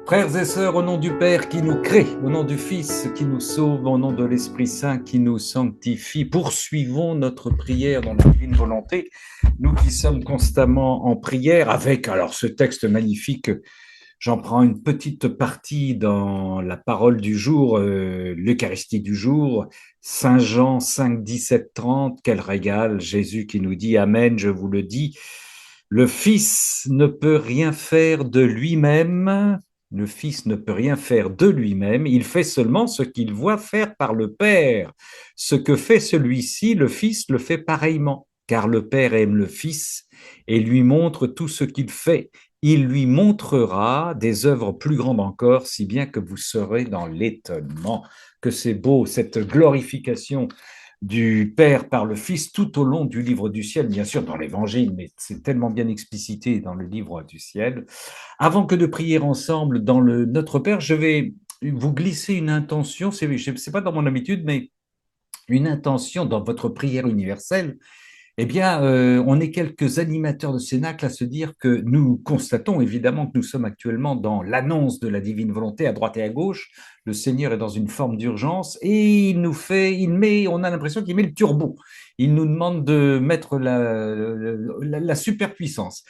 Frères et sœurs, au nom du Père qui nous crée, au nom du Fils qui nous sauve, au nom de l'Esprit Saint qui nous sanctifie, poursuivons notre prière dans la divine volonté. Nous qui sommes constamment en prière avec, alors ce texte magnifique, j'en prends une petite partie dans la parole du jour, l'Eucharistie du jour, Saint Jean 5, 17, 30, quel régal, Jésus qui nous dit Amen, je vous le dis, le Fils ne peut rien faire de lui-même. Le Fils ne peut rien faire de lui-même, il fait seulement ce qu'il voit faire par le Père. Ce que fait celui-ci, le Fils le fait pareillement, car le Père aime le Fils et lui montre tout ce qu'il fait. Il lui montrera des œuvres plus grandes encore, si bien que vous serez dans l'étonnement. Que c'est beau, cette glorification du Père par le Fils tout au long du livre du ciel, bien sûr dans l'Évangile, mais c'est tellement bien explicité dans le livre du ciel. Avant que de prier ensemble dans le Notre Père, je vais vous glisser une intention, c'est pas dans mon habitude, mais une intention dans votre prière universelle. Eh bien, on est quelques animateurs de Cénacle à se dire que nous constatons évidemment que nous sommes actuellement dans l'annonce de la divine volonté à droite et à gauche. Le Seigneur est dans une forme d'urgence et on a l'impression qu'il met le turbo. Il nous demande de mettre la superpuissance.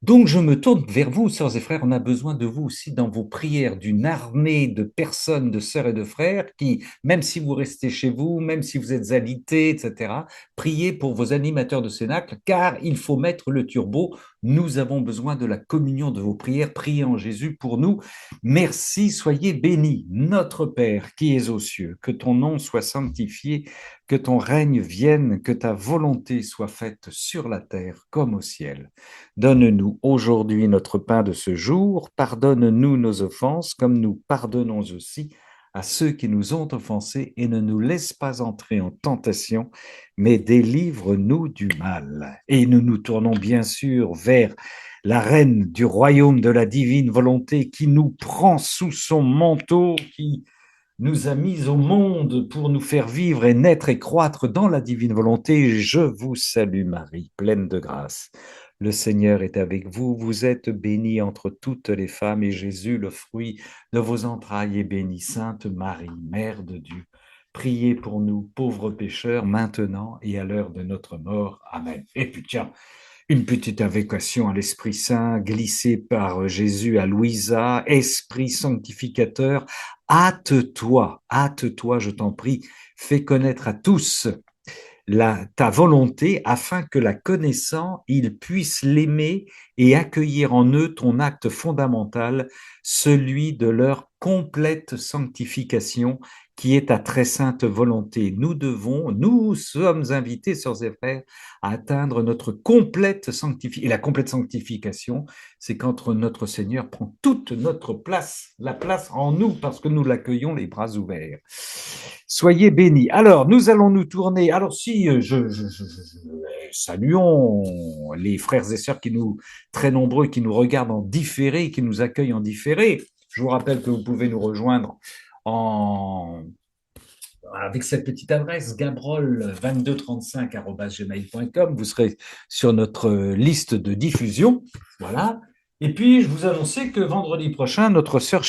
Donc, je me tourne vers vous, sœurs et frères. On a besoin de vous aussi dans vos prières, d'une armée de personnes, de sœurs et de frères qui, même si vous restez chez vous, même si vous êtes alités, etc., priez pour vos animateurs de Cénacle, car il faut mettre le turbo. Nous avons besoin de la communion de vos prières. Priez en Jésus pour nous. Merci, soyez bénis. Notre Père qui es aux cieux, que ton nom soit sanctifié, que ton règne vienne, que ta volonté soit faite sur la terre comme au ciel. Donne-nous aujourd'hui notre pain de ce jour, pardonne-nous nos offenses comme nous pardonnons aussi à ceux qui nous ont offensés et ne nous laisse pas entrer en tentation, mais délivre-nous du mal. Et nous nous tournons bien sûr vers la reine du royaume de la divine volonté qui nous prend sous son manteau, qui nous a mis au monde pour nous faire vivre et naître et croître dans la divine volonté. Je vous salue Marie, pleine de grâce. Le Seigneur est avec vous, vous êtes bénie entre toutes les femmes et Jésus, le fruit de vos entrailles, est béni. Sainte Marie, Mère de Dieu, priez pour nous pauvres pécheurs, maintenant et à l'heure de notre mort. Amen. Et puis tiens, une petite invocation à l'Esprit Saint glissée par Jésus à Louisa, Esprit sanctificateur, hâte-toi, je t'en prie, fais connaître à tous ta volonté afin que la connaissant, ils puissent l'aimer et accueillir en eux ton acte fondamental, celui de leur complète sanctification qui est ta très sainte volonté. Nous sommes invités, sœurs et frères, à atteindre notre complète sanctification. Et la complète sanctification, c'est quand notre Seigneur prend toute notre place, la place en nous, parce que nous l'accueillons les bras ouverts. Soyez bénis. Alors, nous allons nous tourner. Alors, si saluons les frères et sœurs très nombreux, qui nous regardent en différé, qui nous accueillent en différé. Je vous rappelle que vous pouvez nous rejoindre avec cette petite adresse gabrol2235@gmail.com. Vous serez sur notre liste de diffusion. Voilà. Et puis, je vous annonçais que vendredi prochain, notre sœur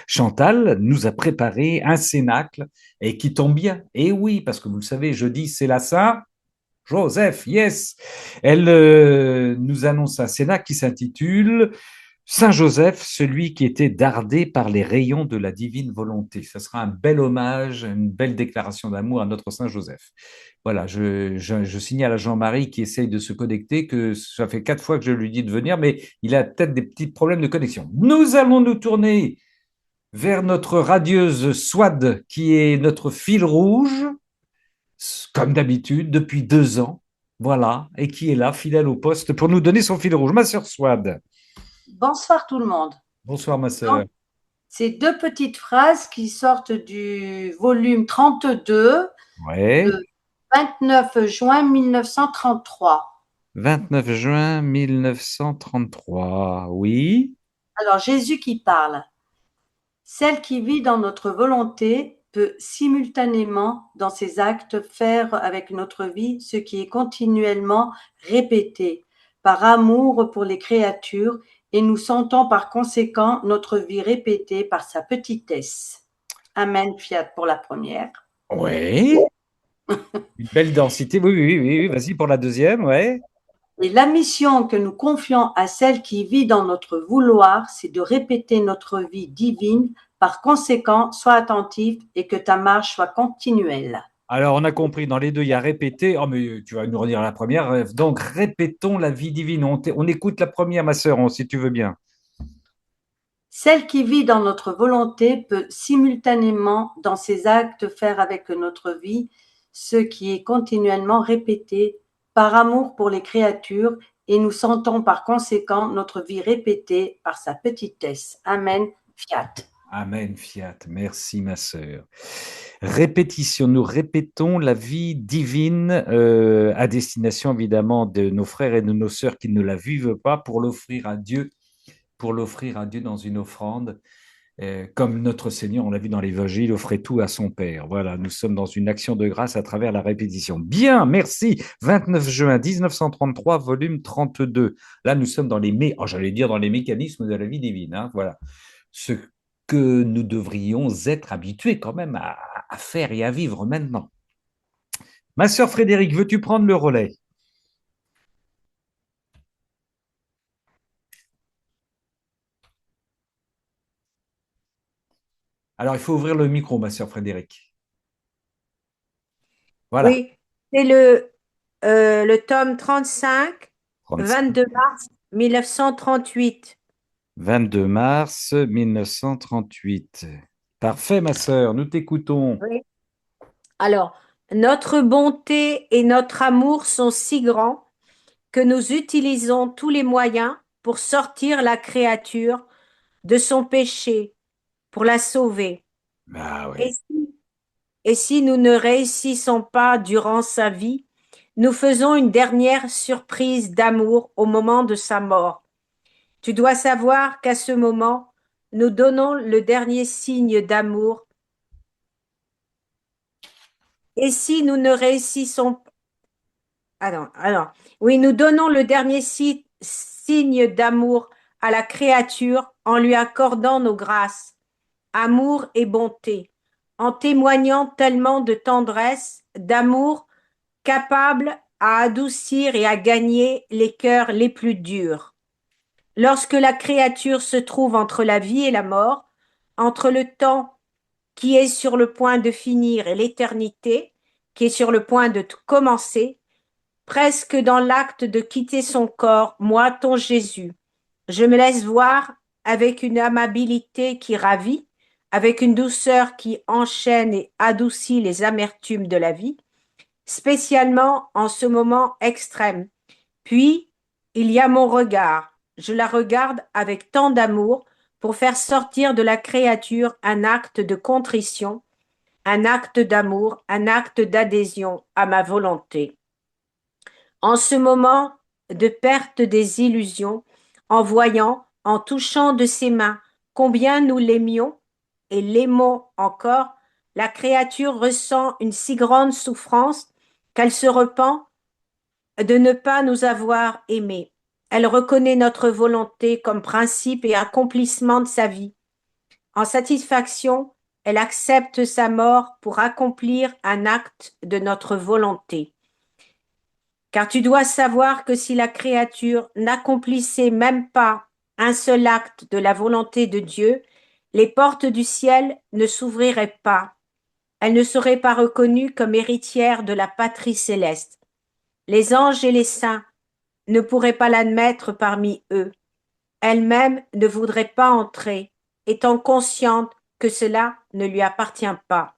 Chantal nous a préparé un cénacle et qui tombe bien. Et oui, parce que vous le savez, jeudi, c'est la Saint Joseph, yes. Elle nous annonce un cénacle qui s'intitule Saint Joseph, celui qui était dardé par les rayons de la divine volonté. Ce sera un bel hommage, une belle déclaration d'amour à notre Saint Joseph. Voilà, je signale à Jean-Marie qui essaye de se connecter que ça fait 4 fois que je lui dis de venir, mais il a peut-être des petits problèmes de connexion. Nous allons nous tourner vers notre radieuse Swad, qui est notre fil rouge, comme d'habitude, depuis 2 ans. Voilà, et qui est là, fidèle au poste, pour nous donner son fil rouge. Ma sœur Swad. Bonsoir tout le monde. Bonsoir, ma Donc, sœur. ces deux petites phrases qui sortent du volume 32, Ouais. le 29 juin 1933. 29 juin 1933. Oui. Alors, Jésus qui parle. Celle qui vit dans notre volonté peut simultanément, dans ses actes, faire avec notre vie ce qui est continuellement répété, par amour pour les créatures et nous sentons par conséquent notre vie répétée par sa petitesse. Amen, fiat pour la première. Oui, une belle densité. Oui, oui, oui, oui. Vas-y pour la deuxième, ouais. Et la mission que nous confions à celle qui vit dans notre vouloir, c'est de répéter notre vie divine. Par conséquent, sois attentif et que ta marche soit continuelle. Alors, on a compris, dans les deux, il y a répéter. Oh, mais tu vas nous redire la première. Donc, répétons la vie divine. On écoute la première, ma sœur, si tu veux bien. Celle qui vit dans notre volonté peut simultanément dans ses actes faire avec notre vie ce qui est continuellement répété par amour pour les créatures et nous sentons par conséquent notre vie répétée par sa petitesse. Amen. Fiat. Amen, fiat. Merci, ma sœur. Répétition, nous répétons la vie divine à destination évidemment de nos frères et de nos sœurs qui ne la vivent pas pour l'offrir à Dieu dans une offrande. Comme notre Seigneur, on l'a vu dans l'Évangile, offrait tout à son Père. Voilà, nous sommes dans une action de grâce à travers la répétition. Bien, merci. 29 juin 1933, volume 32. Là, nous sommes dans j'allais dire dans les mécanismes de la vie divine. Hein, voilà. Ce que nous devrions être habitués quand même à faire et à vivre maintenant. Ma sœur Frédéric, veux-tu prendre le relais? Alors, il faut ouvrir le micro, ma sœur Frédéric. Voilà, Oui, c'est le tome 35, 35, 22 mars 1938. 22 mars 1938. Parfait, ma sœur, nous t'écoutons. Oui. Alors, notre bonté et notre amour sont si grands que nous utilisons tous les moyens pour sortir la créature de son péché, pour la sauver. Ah Et oui. si, et si nous ne réussissons pas durant sa vie, nous faisons une dernière surprise d'amour au moment de sa mort. Tu dois savoir qu'à ce moment, nous donnons le dernier signe d'amour. Et si nous ne réussissons oui, nous donnons le dernier signe d'amour à la créature en lui accordant nos grâces, amour et bonté, en témoignant tellement de tendresse, d'amour, capable à adoucir et à gagner les cœurs les plus durs. Lorsque la créature se trouve entre la vie et la mort, entre le temps qui est sur le point de finir et l'éternité qui est sur le point de commencer, presque dans l'acte de quitter son corps, moi, ton Jésus, je me laisse voir avec une amabilité qui ravit, avec une douceur qui enchaîne et adoucit les amertumes de la vie, spécialement en ce moment extrême. Puis, il y a mon regard. Je la regarde avec tant d'amour pour faire sortir de la créature un acte de contrition, un acte d'amour, un acte d'adhésion à ma volonté. En ce moment de perte des illusions, en voyant, en touchant de ses mains combien nous l'aimions et l'aimons encore, la créature ressent une si grande souffrance qu'elle se repent de ne pas nous avoir aimés. Elle reconnaît notre volonté comme principe et accomplissement de sa vie. En satisfaction, elle accepte sa mort pour accomplir un acte de notre volonté. Car tu dois savoir que si la créature n'accomplissait même pas un seul acte de la volonté de Dieu, les portes du ciel ne s'ouvriraient pas. Elle ne serait pas reconnue comme héritière de la patrie céleste. Les anges et les saints ne pourraient pas l'admettre parmi eux. Elle-même ne voudrait pas entrer, étant consciente que cela ne lui appartient pas.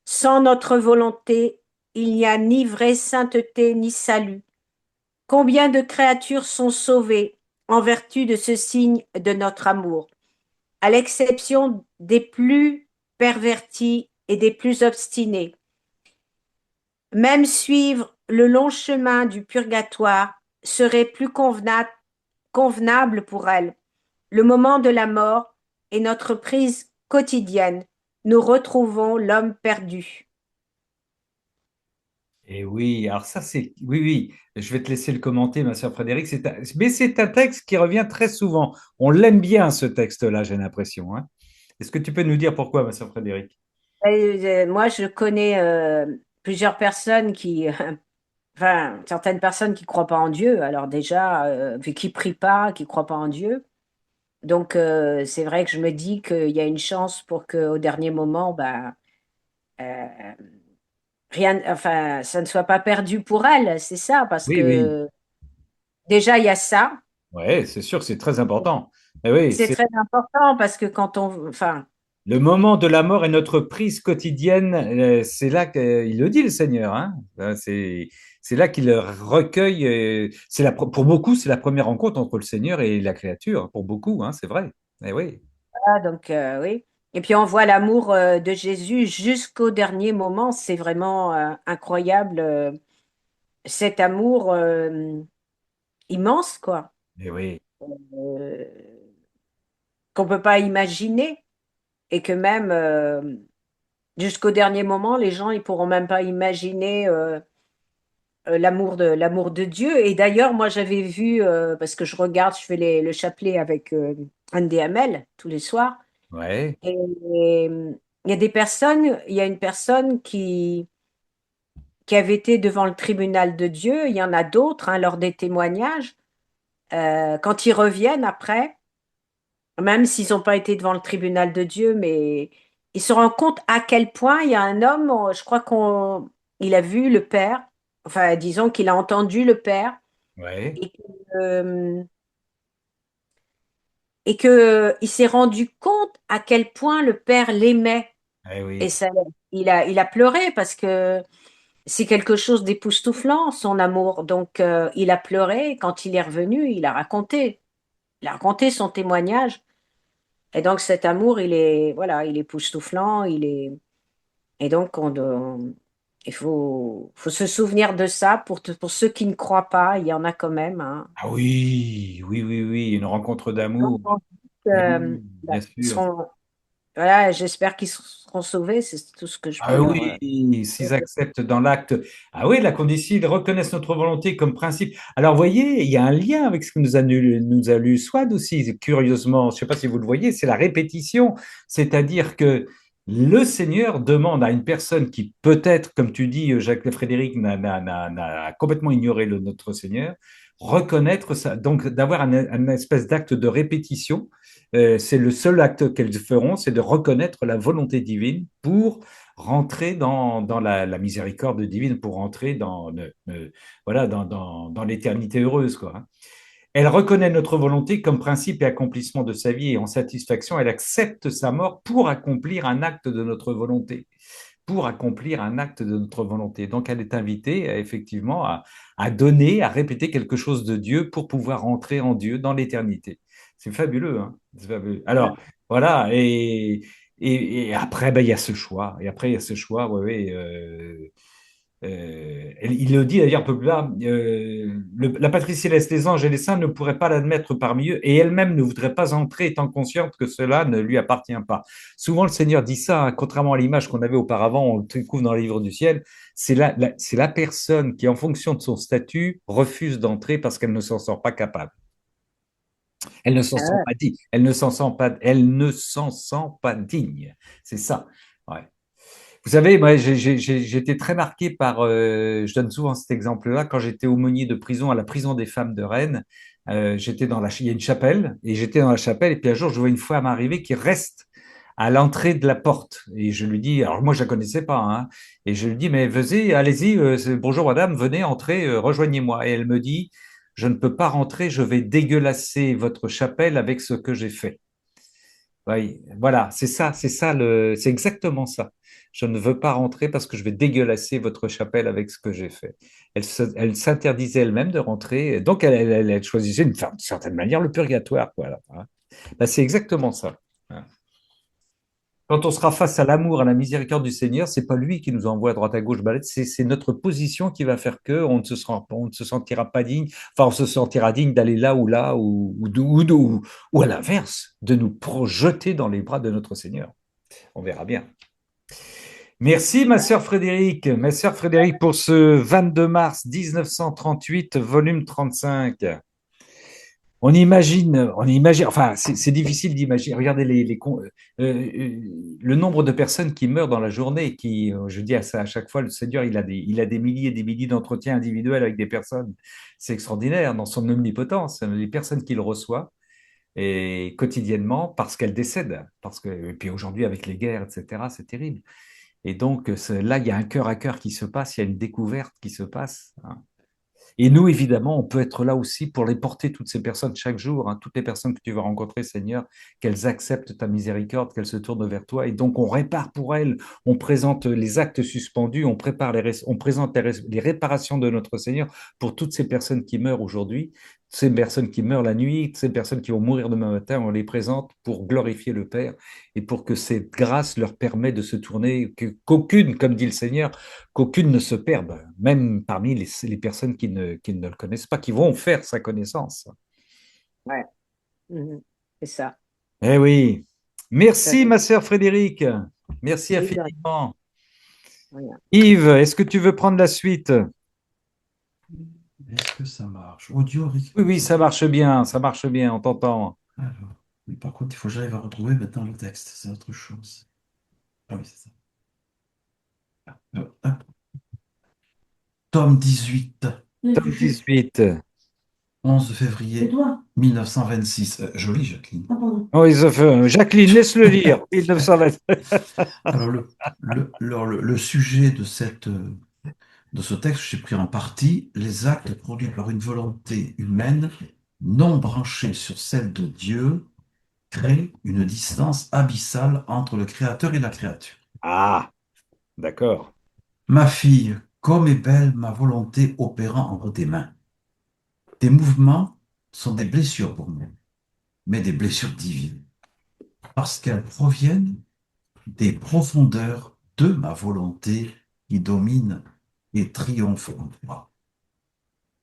Sans notre volonté, il n'y a ni vraie sainteté ni salut. Combien de créatures sont sauvées en vertu de ce signe de notre amour, à l'exception des plus pervertis et des plus obstinés. Même suivre le long chemin du purgatoire serait plus convenable pour elles. Le moment de la mort est notre prise quotidienne. Nous retrouvons l'homme perdu. Et oui, alors ça c'est, oui, oui, je vais te laisser le commenter, ma sœur Frédéric, mais c'est un texte qui revient très souvent. On l'aime bien, ce texte-là, j'ai l'impression, hein. Est-ce que tu peux nous dire pourquoi, ma sœur Frédéric? Moi, je connais plusieurs personnes qui, enfin, certaines personnes qui croient pas en Dieu. Alors déjà, puis qui prient pas, qui croient pas en Dieu. Donc, c'est vrai que je me dis qu'il y a une chance pour qu'au dernier moment, bah, euh, rien, enfin, ça ne soit pas perdu pour elle. C'est ça, parce Oui, oui, que déjà, il y a ça. ouais, c'est sûr, c'est très important. Eh oui, C'est c'est très important parce que quand on, enfin, le moment de la mort est notre prise quotidienne. C'est là qu'il le dit, le Seigneur, hein. C'est là qu'il recueille. Pour beaucoup, c'est la première rencontre entre le Seigneur et la créature. Pour beaucoup, hein, c'est vrai. Eh oui. donc oui. Et puis on voit l'amour de Jésus jusqu'au dernier moment. C'est vraiment incroyable, cet amour immense, quoi, Eh oui. euh, qu'on peut pas imaginer et que même jusqu'au dernier moment, les gens ils pourront même pas imaginer l'amour de Dieu. Et d'ailleurs, moi j'avais vu parce que je regarde, je fais le chapelet avec Anne DML tous les soirs. Ouais. Et il y a des personnes, il y a une personne qui avait été devant le tribunal de Dieu. Il y en a d'autres, hein, lors des témoignages. Quand ils reviennent après, même s'ils n'ont pas été devant le tribunal de Dieu, mais ils se rendent compte à quel point il y a un homme, je crois il a vu le Père, enfin disons qu'il a entendu le Père Ouais. et que, euh, et que il s'est rendu compte à quel point le Père l'aimait. Eh Et oui. ça, il a pleuré parce que c'est quelque chose d'époustouflant, son amour. Donc, il a pleuré. Quand il est revenu, il a raconté. Il a raconté son témoignage. Et donc, cet amour, voilà, il est époustouflant. Et donc, il faut se souvenir de ça pour ceux qui ne croient pas. Il y en a quand même, hein. Ah oui, oui, oui, oui, une rencontre Donc, d'amour. Eh euh, oui, bien ils sûr. seront, voilà, j'espère qu'ils seront sauvés. C'est tout ce que je peux Ah leur. oui, s'ils acceptent dans l'acte. Ah oui, la condition, ils reconnaissent notre volonté comme principe. Alors, vous voyez, il y a un lien avec ce que nous a lu Swad aussi, curieusement. Je ne sais pas si vous le voyez, c'est la répétition. C'est-à-dire que le Seigneur demande à une personne qui peut-être, comme tu dis, Jacques Frédéric, n'a complètement ignoré notre Seigneur, reconnaître ça. Donc, d'avoir un espèce d'acte de répétition. C'est le seul acte qu'elles feront, c'est de reconnaître la volonté divine pour rentrer dans la miséricorde divine, pour rentrer voilà, dans l'éternité heureuse, quoi, hein. Elle reconnaît notre volonté comme principe et accomplissement de sa vie et en satisfaction, elle accepte sa mort pour accomplir un acte de notre volonté. Pour accomplir un acte de notre volonté. Donc, elle est invitée effectivement à donner, à répéter quelque chose de Dieu pour pouvoir rentrer en Dieu dans l'éternité. C'est fabuleux, hein. C'est fabuleux. Alors, voilà, et après, ben, il y a ce choix. Et après, il y a ce choix, oui, oui. Il le dit d'ailleurs un peu plus là, la patrie céleste, les anges et les saints ne pourraient pas l'admettre parmi eux, et elle-même ne voudrait pas entrer étant consciente que cela ne lui appartient pas. Souvent, le Seigneur dit ça, hein, contrairement à l'image qu'on avait auparavant, on le découvre dans le livre du ciel, c'est la personne qui, en fonction de son statut, refuse d'entrer parce qu'elle ne s'en sent pas capable. Elle ne s'en sent Ah, pas digne. Elle ne s'en sent pas digne. C'est ça. Ouais. Vous savez, moi, j'ai été très marqué par, je donne souvent cet exemple-là, quand j'étais aumônier de prison à la prison des femmes de Rennes, il y a une chapelle, et j'étais dans la chapelle, et puis un jour, je vois une femme arriver qui reste à l'entrée de la porte. Et je lui dis, alors moi, je la connaissais pas, hein, et je lui dis, mais venez, allez-y, bonjour madame, venez, entrez, rejoignez-moi. Et elle me dit, je ne peux pas rentrer, je vais dégueulasser votre chapelle avec ce que j'ai fait. Oui, voilà, c'est exactement ça. Je ne veux pas rentrer parce que je vais dégueulasser votre chapelle avec ce que j'ai fait. Elle s'interdisait elle-même de rentrer, donc elle choisissait d'une certaine manière le purgatoire, voilà, hein. Là, c'est exactement ça, hein. Quand on sera face à l'amour, à la miséricorde du Seigneur, c'est pas lui qui nous envoie à droite à gauche balader, c'est notre position qui va faire que on ne se sentira pas digne, enfin on se sentira digne d'aller là, ou à l'inverse, de nous projeter dans les bras de notre Seigneur. On verra bien. Merci, ma sœur Frédéric, pour ce 22 mars 1938, volume 35. Enfin, c'est difficile d'imaginer. Regardez le nombre de personnes qui meurent dans la journée, je dis à ça à chaque fois, le Seigneur, il a des milliers et des milliers d'entretiens individuels avec des personnes. C'est extraordinaire dans son omnipotence, les personnes qu'il reçoit et quotidiennement parce qu'elles décèdent. Et puis aujourd'hui, avec les guerres, etc., c'est terrible. Et donc, là, il y a un cœur à cœur qui se passe, il y a une découverte qui se passe, hein. Et nous, évidemment, on peut être là aussi pour les porter, toutes ces personnes, chaque jour, hein, toutes les personnes que tu vas rencontrer, Seigneur, qu'elles acceptent ta miséricorde, qu'elles se tournent vers toi. Et donc, on répare pour elles, on présente les actes suspendus, on présente les réparations de notre Seigneur pour toutes ces personnes qui meurent aujourd'hui, ces personnes qui meurent la nuit, ces personnes qui vont mourir demain matin, on les présente pour glorifier le Père et pour que cette grâce leur permette de se tourner, qu'aucune, comme dit le Seigneur, qu'aucune ne se perde, même parmi les personnes qui ne le connaissent pas, qui vont faire sa connaissance. Ouais. Mhm. C'est ça. Eh oui. Tout à Merci, fait. ma sœur Frédéric. Merci Oui, de rien. infiniment. Voilà. Yves, est-ce que tu veux prendre la suite? Est-ce que ça marche? Audio, Oui, oui, ça marche bien, on t'entend. alors, mais par contre, il faut que j'arrive à retrouver maintenant le texte, c'est autre chose. Ah oui, c'est ça. Hop. Tome 18, Tome 18. 11 février 1926. Joli, Jacqueline. Oui, Jacqueline, laisse-le lire. 1920. Alors, le sujet de ce texte, j'ai pris en partie les actes produits par une volonté humaine non branchée sur celle de Dieu créent une distance abyssale entre le Créateur et la créature. Ah, d'accord. Ma fille, comme est belle ma volonté opérant entre tes mains. Tes mouvements sont des blessures pour moi, mais des blessures divines, parce qu'elles proviennent des profondeurs de ma volonté qui domine et triomphe en toi.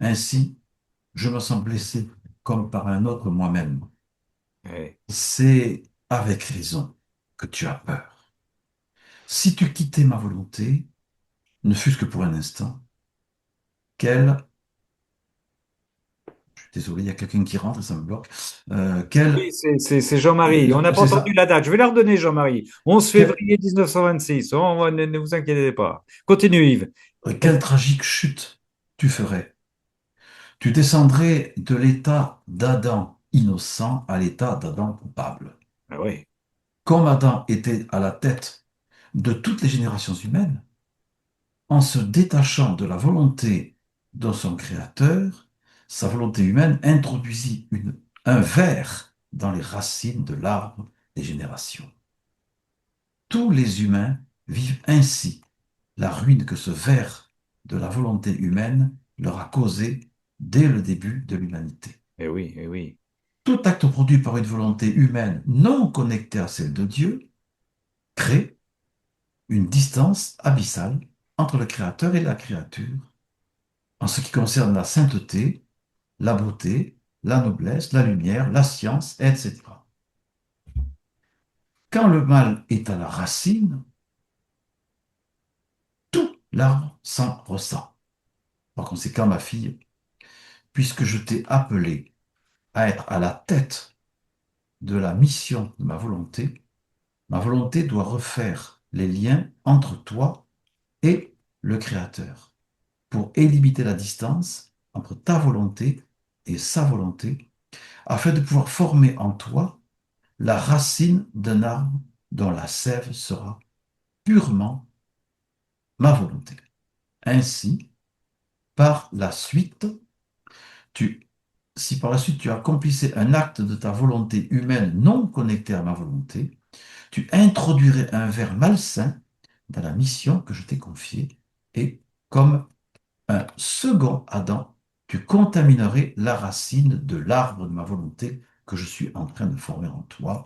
Ainsi, je me sens blessé comme par un autre moi-même. Ouais. C'est avec raison que tu as peur. Si tu quittais ma volonté, ne fût-ce que pour un instant, quelle désolé, il y a quelqu'un qui rentre et ça me bloque. Oui, c'est Jean-Marie. On n'a pas C'est entendu ça. la date. Je vais la redonner, Jean-Marie. 11 Quelle, février 1926. Ne vous inquiétez pas. Continue, Yves. quelle tragique chute tu ferais. Tu descendrais de l'état d'Adam innocent à l'état d'Adam coupable. Ah oui. Comme Adam était à la tête de toutes les générations humaines, en se détachant de la volonté de son créateur, sa volonté humaine introduisit un ver dans les racines de l'arbre des générations. Tous les humains vivent ainsi la ruine que ce ver de la volonté humaine leur a causée dès le début de l'humanité. Eh oui, eh oui. Tout acte produit par une volonté humaine non connectée à celle de Dieu crée une distance abyssale entre le Créateur et la créature en ce qui concerne la sainteté, la beauté, la noblesse, la lumière, la science, etc. Quand le mal est à la racine, tout l'arbre s'en ressent. Par conséquent, ma fille, puisque je t'ai appelé à être à la tête de la mission de ma volonté doit refaire les liens entre toi et le Créateur pour éliminer la distance entre ta volonté et sa volonté, afin de pouvoir former en toi la racine d'un arbre dont la sève sera purement ma volonté. Ainsi, par la suite, tu, si par la suite tu accomplissais un acte de ta volonté humaine non connecté à ma volonté, tu introduirais un ver malsain dans la mission que je t'ai confiée et, comme un second Adam, tu contaminerais la racine de l'arbre de ma volonté que je suis en train de former en toi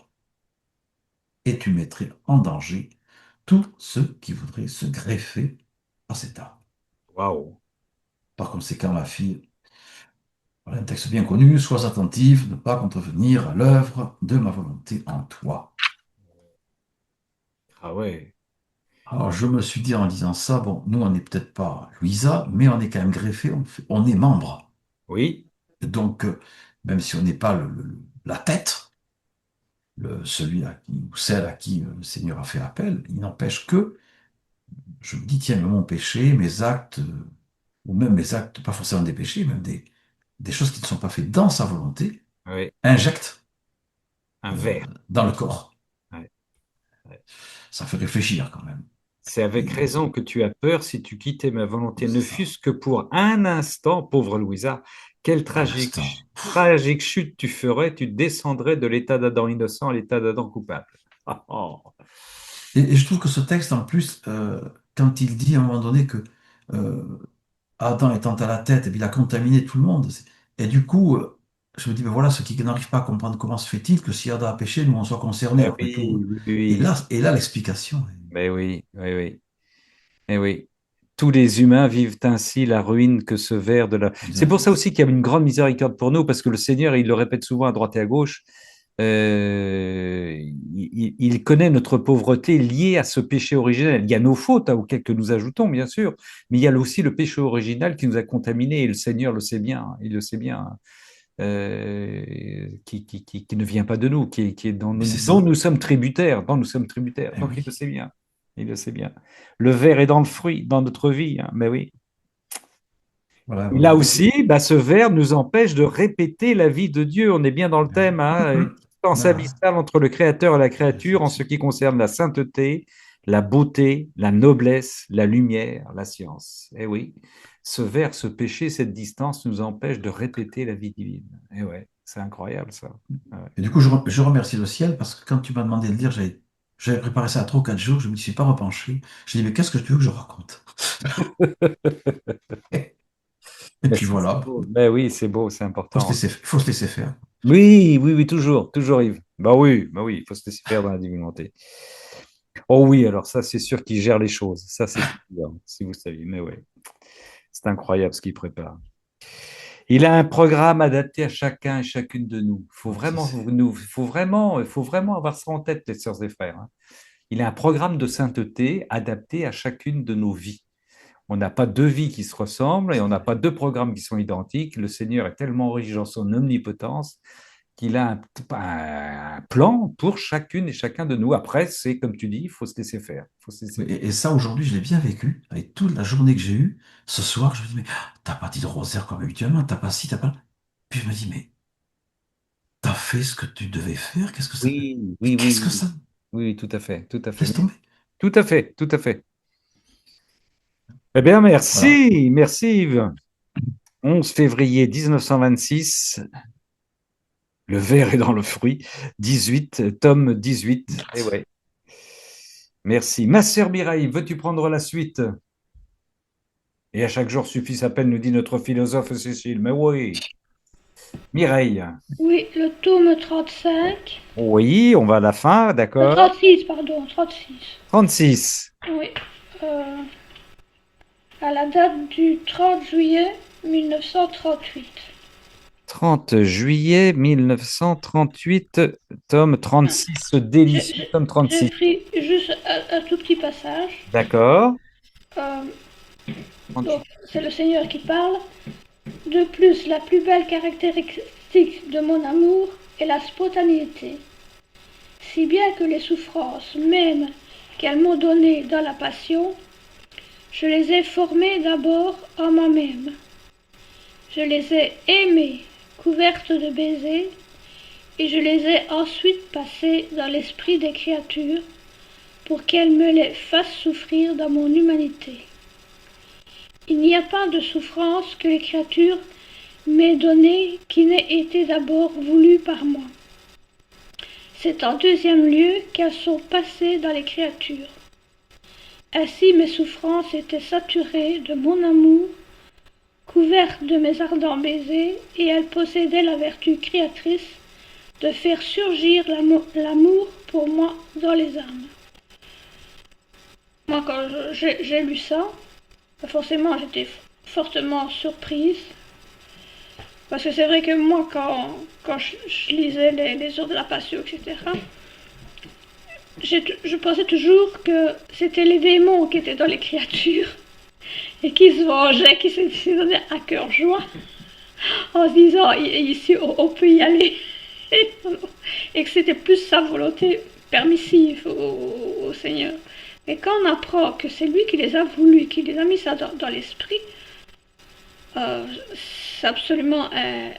et tu mettrais en danger tous ceux qui voudraient se greffer à cet arbre. Waouh. Par conséquent, ma fille, voilà un texte bien connu, sois attentive, ne pas contrevenir à l'œuvre de ma volonté en toi. Ah ouais. Alors, je me suis dit en disant ça, bon, nous, on n'est peut-être pas Louisa, mais on est quand même greffé, on est membre. Oui, Donc, même si on n'est pas la tête, celui à qui, ou celle à qui le Seigneur a fait appel, il n'empêche que je me dis, tiens, mais mon péché, mes actes, ou même mes actes, pas forcément des péchés, même des choses qui ne sont pas faites dans sa volonté, oui, injectent un euh, verre. dans le corps. Ouais, ouais. Ça fait réfléchir quand même. C'est avec Et raison que tu as peur si tu quittais ma volonté, c'est ne ça. fût-ce que pour un instant, pauvre Louisa. Quelle Un instant. tragique chute tu ferais, tu descendrais de l'état d'Adam innocent à l'état d'Adam coupable. Ah, oh. Et je trouve que ce texte, en plus, quand il dit à un moment donné que euh, Adam étant à la tête, et puis il a contaminé tout le monde. Et du coup, je me dis, ben voilà, ceux qui n'arrivent pas à comprendre comment se fait-il que si Adam a péché, nous on soit concernés Eh après oui, tout. oui, oui, Et là l'explication. mais oui, oui, oui. Eh oui, tous les humains vivent ainsi la ruine que ce ver de la... C'est pour ça aussi qu'il y a une grande miséricorde pour nous, parce que le Seigneur, il le répète souvent à droite et à gauche, il connaît notre pauvreté liée à ce péché originel. Il y a nos fautes, hein, auxquelles que nous ajoutons, bien sûr, mais il y a aussi le péché original qui nous a contaminés, et le Seigneur le sait bien, il le sait bien, hein, qui ne vient pas de nous, qui est Mais c'est dont ça. nous sommes tributaires, dont nous sommes tributaires. Eh Donc il oui. le sait bien, il le sait bien. Le ver est dans le fruit, dans notre vie, hein, mais oui. Voilà, Et là voilà. aussi, bah, ce verre nous empêche de répéter la vie de Dieu. On est bien dans le Eh oui. thème, hein, distance Ah, abyssale entre le Créateur et la créature en ce qui effectivement. concerne la sainteté, la beauté, la noblesse, la lumière, la science. Eh oui, ce verre, ce péché, cette distance nous empêche de répéter la vie divine. Eh ouais, c'est incroyable ça. Ah ouais. Et du coup, je remercie le ciel parce que quand tu m'as demandé de le dire, j'avais préparé ça à 3 ou 4 jours, je me suis pas repenché. J'ai dit, mais qu'est-ce que tu veux que je raconte? Et Mais puis ça, c'est voilà, beau. Mais oui, c'est beau, c'est important. faut se laisser faire. Oui, oui, oui, toujours, toujours Yves. Bah oui, il faut se laisser faire dans la divinité. Oh oui, alors ça, c'est sûr qu'il gère les choses. Ça, c'est évident, si vous saviez. Mais oui, c'est incroyable ce qu'il prépare. Il a un programme adapté à chacun et chacune de nous. Ouais, ça c'est. Il faut vraiment avoir ça en tête, les sœurs et frères, hein. Il a un programme de sainteté adapté à chacune de nos vies. On n'a pas deux vies qui se ressemblent et on n'a pas deux programmes qui sont identiques. Le Seigneur est tellement riche dans son omnipotence qu'il a un plan pour chacune et chacun de nous. Après, c'est comme tu dis, il faut se laisser faire. Il faut se laisser faire. Et ça, aujourd'hui, je l'ai bien vécu, avec toute la journée que j'ai eue. Ce soir, je me dis, mais t'as pas dit de rosaire comme habituellement, t'as pas ci, t'as pas. Puis je me dis, mais t'as fait ce que tu devais faire, qu'est-ce que ça. Oui, Mais oui, oui, qu'est-ce que oui, ça. oui, tout à fait, tout à fait. Laisse tomber. Tout à fait, tout à fait. Eh bien, Voilà. merci, merci Yves. 11 février 1926, le verre est dans le fruit. 18, tome 18. Eh ouais, merci. Ma sœur Mireille, veux-tu prendre la suite? Et à chaque jour suffit sa peine, nous dit notre philosophe Cécile. Mais oui, Mireille. Oui, le tome 35. Oui, on va à la fin, d'accord. 36, pardon, 36. 36. Oui. euh, à la date du 30 juillet 1938. 30 juillet 1938, tome 36, ce J'ai délicieux j'ai- tome j'ai 36. pris juste un tout petit passage. D'accord. Euh, 38. donc, c'est le Seigneur qui parle. De plus, la plus belle caractéristique de mon amour est la spontanéité. Si bien que les souffrances mêmes qu'elles m'ont données dans la passion, je les ai formées d'abord en moi-même. Je les ai aimées, couvertes de baisers, et je les ai ensuite passées dans l'esprit des créatures pour qu'elles me les fassent souffrir dans mon humanité. Il n'y a pas de souffrance que les créatures m'aient donnée qui n'ait été d'abord voulue par moi. C'est en deuxième lieu qu'elles sont passées dans les créatures. Ainsi mes souffrances étaient saturées de mon amour, couvertes de mes ardents baisers, et elles possédaient la vertu créatrice de faire surgir l'amour pour moi dans les âmes. Moi, quand j'ai lu ça, forcément j'étais fortement surprise, parce que c'est vrai que moi, quand je lisais les œuvres de la Passion, etc., je pensais toujours que c'était les démons qui étaient dans les créatures et qui se vengeaient, qui se donnaient à cœur joie en se disant ici on peut y aller et que c'était plus sa volonté permissive au Seigneur. Et quand on apprend que c'est lui qui les a voulu, qui les a mis ça dans l'esprit, c'est absolument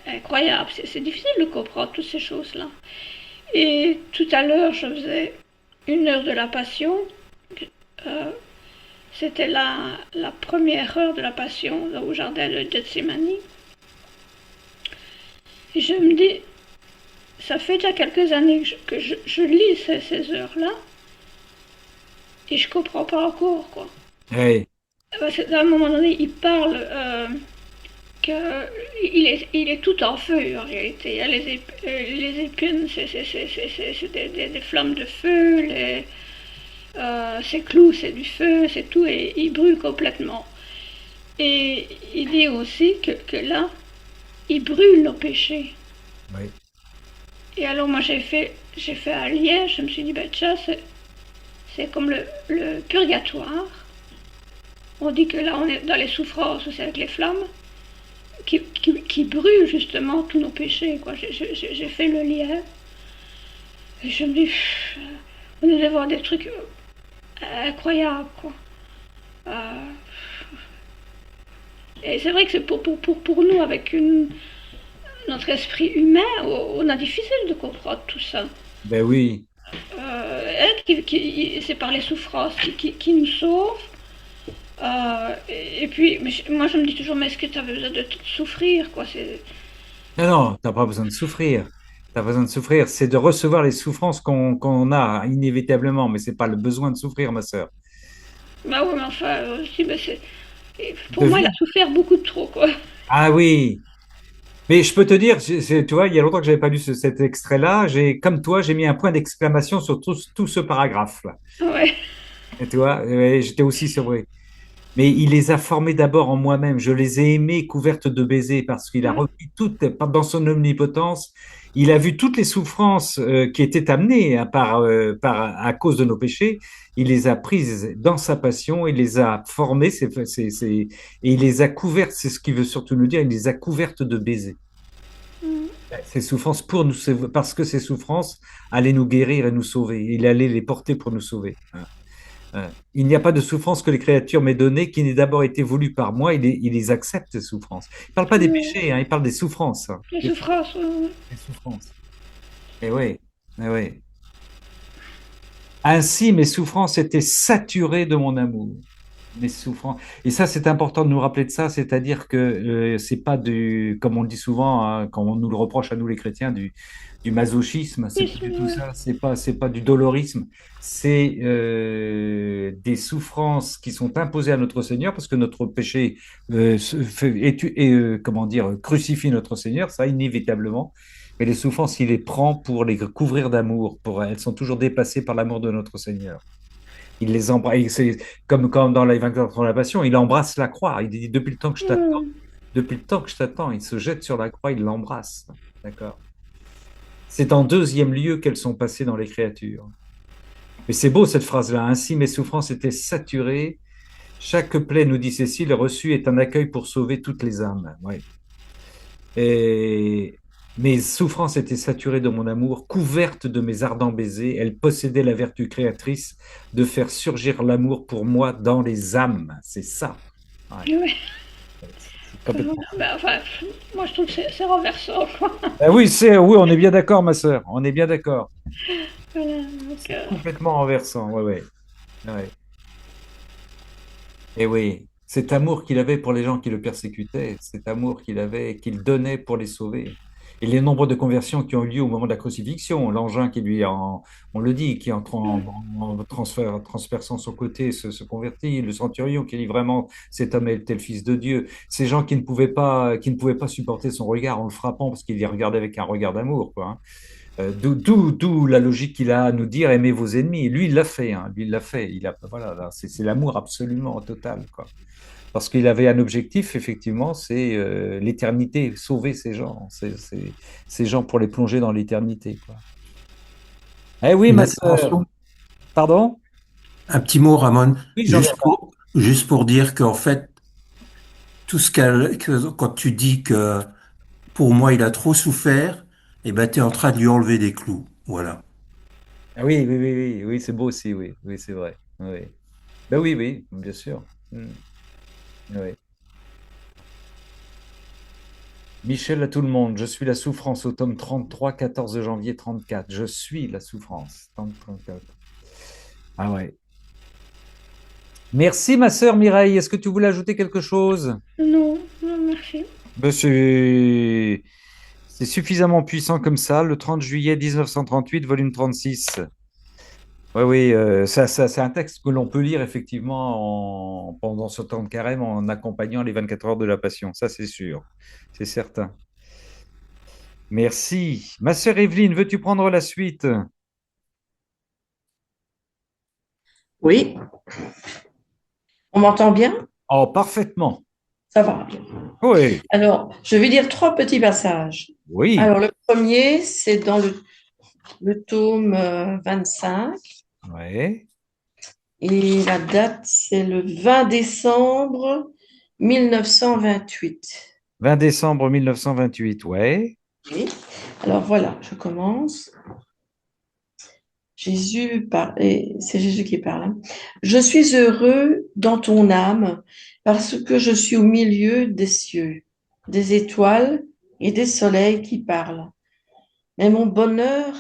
incroyable. C'est difficile de comprendre toutes ces choses-là. Et tout à l'heure, je faisais 1 heure de la Passion. C'était la première heure de la Passion au jardin de Gethsemane. Et je me dis, ça fait déjà quelques années que je lis ces heures-là et je comprends pas encore, quoi. Oui. Parce qu'à un moment donné, il parle qu'il est tout en feu en réalité. Il y a les épines, c'est des flammes de feu, ses clous, c'est du feu, c'est tout, et il brûle complètement. Et il dit aussi que là, il brûle nos péchés. Oui. Et alors moi j'ai fait un lien, je me suis dit, ben tiens, c'est comme le purgatoire. On dit que là on est dans les souffrances, c'est avec les flammes, qui brûlent justement tous nos péchés, quoi. J'ai fait le lien. Et je me dis, on est devant des trucs incroyables, quoi. Et c'est vrai que c'est pour nous, avec notre esprit humain, on a difficile de comprendre tout ça. Ben oui. C'est par les souffrances qui nous sauvent. Et puis, moi je me dis toujours, mais est-ce que tu avais besoin de souffrir, quoi? Non, non, t'as pas besoin de souffrir. T'as besoin de souffrir. C'est de recevoir les souffrances qu'on a inévitablement, mais c'est pas le besoin de souffrir, ma sœur. Bah oui, mais enfin, aussi, pour De moi, il a vivre. souffert beaucoup de trop, quoi. Ah oui. Mais je peux te dire, tu vois, il y a longtemps que j'avais pas lu cet extrait-là. Comme toi, j'ai mis un point d'exclamation sur tout ce paragraphe-là. Ouais. Et tu vois, j'étais aussi surpris. Mais il les a formées d'abord en moi-même. Je les ai aimées couvertes de baisers parce qu'il a Mm. revu toutes, dans son omnipotence. Il a vu toutes les souffrances qui étaient amenées hein, à cause de nos péchés. Il les a prises dans sa passion. Il les a formées et il les a couvertes. C'est ce qu'il veut surtout nous dire. Il les a couvertes de baisers. Mm. Ces souffrances pour nous, parce que ces souffrances allaient nous guérir et nous sauver. Il allait les porter pour nous sauver. Il n'y a pas de souffrance que les créatures m'aient donnée qui n'ait d'abord été voulue par moi. Il les accepte, ces souffrances. Il ne parle pas des Mm. péchés, hein, il parle des souffrances. Hein. Les souffrances, Des souffrances. Et oui, eh oui. Ainsi, mes souffrances étaient saturées de mon amour. Mes souffrances. Et ça, c'est important de nous rappeler de ça, c'est-à-dire que c'est pas comme on le dit souvent, hein, quand on nous le reproche à nous les chrétiens, du masochisme, c'est pas du tout ça, c'est pas du dolorisme, c'est des souffrances qui sont imposées à notre Seigneur parce que notre péché comment dire, crucifie notre Seigneur, ça inévitablement. Mais les souffrances, il les prend pour les couvrir d'amour, elles sont toujours dépassées par l'amour de notre Seigneur. Il les embrasse, c'est comme dans les 24 heures de la Passion, il embrasse la croix. Il dit depuis le temps que je t'attends, mm. depuis le temps que je t'attends, il se jette sur la croix, il l'embrasse. D'accord? C'est en deuxième lieu qu'elles sont passées dans les créatures. Mais c'est beau cette phrase-là. Ainsi, mes souffrances étaient saturées. Chaque plaie, nous dit Cécile, reçue est un accueil pour sauver toutes les âmes. Ouais. Et mes souffrances étaient saturées de mon amour, couvertes de mes ardents baisers. Elles possédaient la vertu créatrice de faire surgir l'amour pour moi dans les âmes. C'est ça. Ouais. Ouais. C'est complètement. Enfin, moi je trouve que c'est renversant, quoi. Ah oui, oui, on est bien d'accord, ma sœur. On est bien d'accord. Voilà, donc, C'est complètement renversant. Ouais, ouais. Ouais. Et oui, cet amour qu'il avait pour les gens qui le persécutaient, cet amour qu'il avait, qu'il donnait pour les sauver. Et les nombres de conversions qui ont eu lieu au moment de la crucifixion, l'engin qui lui, on le dit, qui entre transperçant son côté se convertit, le centurion qui dit vraiment cet homme était le Fils de Dieu. Ces gens qui ne pouvaient pas supporter son regard en le frappant parce qu'il les regardait avec un regard d'amour, quoi. Hein. D'où la logique qu'il a à nous dire aimez vos ennemis. Et lui, il l'a fait. Hein. Lui, il l'a fait. Voilà, c'est l'amour absolument total, quoi. Parce qu'il avait un objectif, effectivement, c'est l'éternité, sauver ces gens, ces gens pour les plonger dans l'éternité, quoi. Eh oui, Une ma sœur. intervention. Pardon? Un petit mot, Ramon, Oui, j'en viens. juste pour dire qu'en fait, tout ce quand tu dis que pour moi il a trop souffert, eh ben tu es en train de lui enlever des clous. Voilà. Ah oui, oui, oui, oui, oui, c'est beau aussi, oui, oui, c'est vrai. Oui. Ben oui, oui, bien sûr. Oui. Michel à tout le monde, je suis la souffrance au tome 33, 14 janvier 34. Je suis la souffrance. Tome 34. Ah ouais. Merci, ma sœur Mireille. Est-ce que tu voulais ajouter quelque chose? Non, non, merci. Ben, c'est suffisamment puissant comme ça. Le 30 juillet 1938, volume 36. Oui, oui, c'est un texte que l'on peut lire effectivement pendant ce temps de carême en accompagnant les 24 heures de la Passion. Ça, c'est sûr. C'est certain. Merci. Ma sœur Evelyne, veux-tu prendre la suite? Oui, on m'entend bien? Oh, parfaitement. Ça va. Oui, Alors, je vais lire trois petits passages. oui, Alors, le premier, c'est dans le tome 25 oui. et la date, c'est le 20 décembre 1928. 20 décembre 1928, ouais. Oui. Alors, voilà, je commence. C'est Jésus qui parle, hein. Je suis heureux dans ton âme parce que je suis au milieu des cieux, des étoiles et des soleils qui parlent. Mais mon bonheur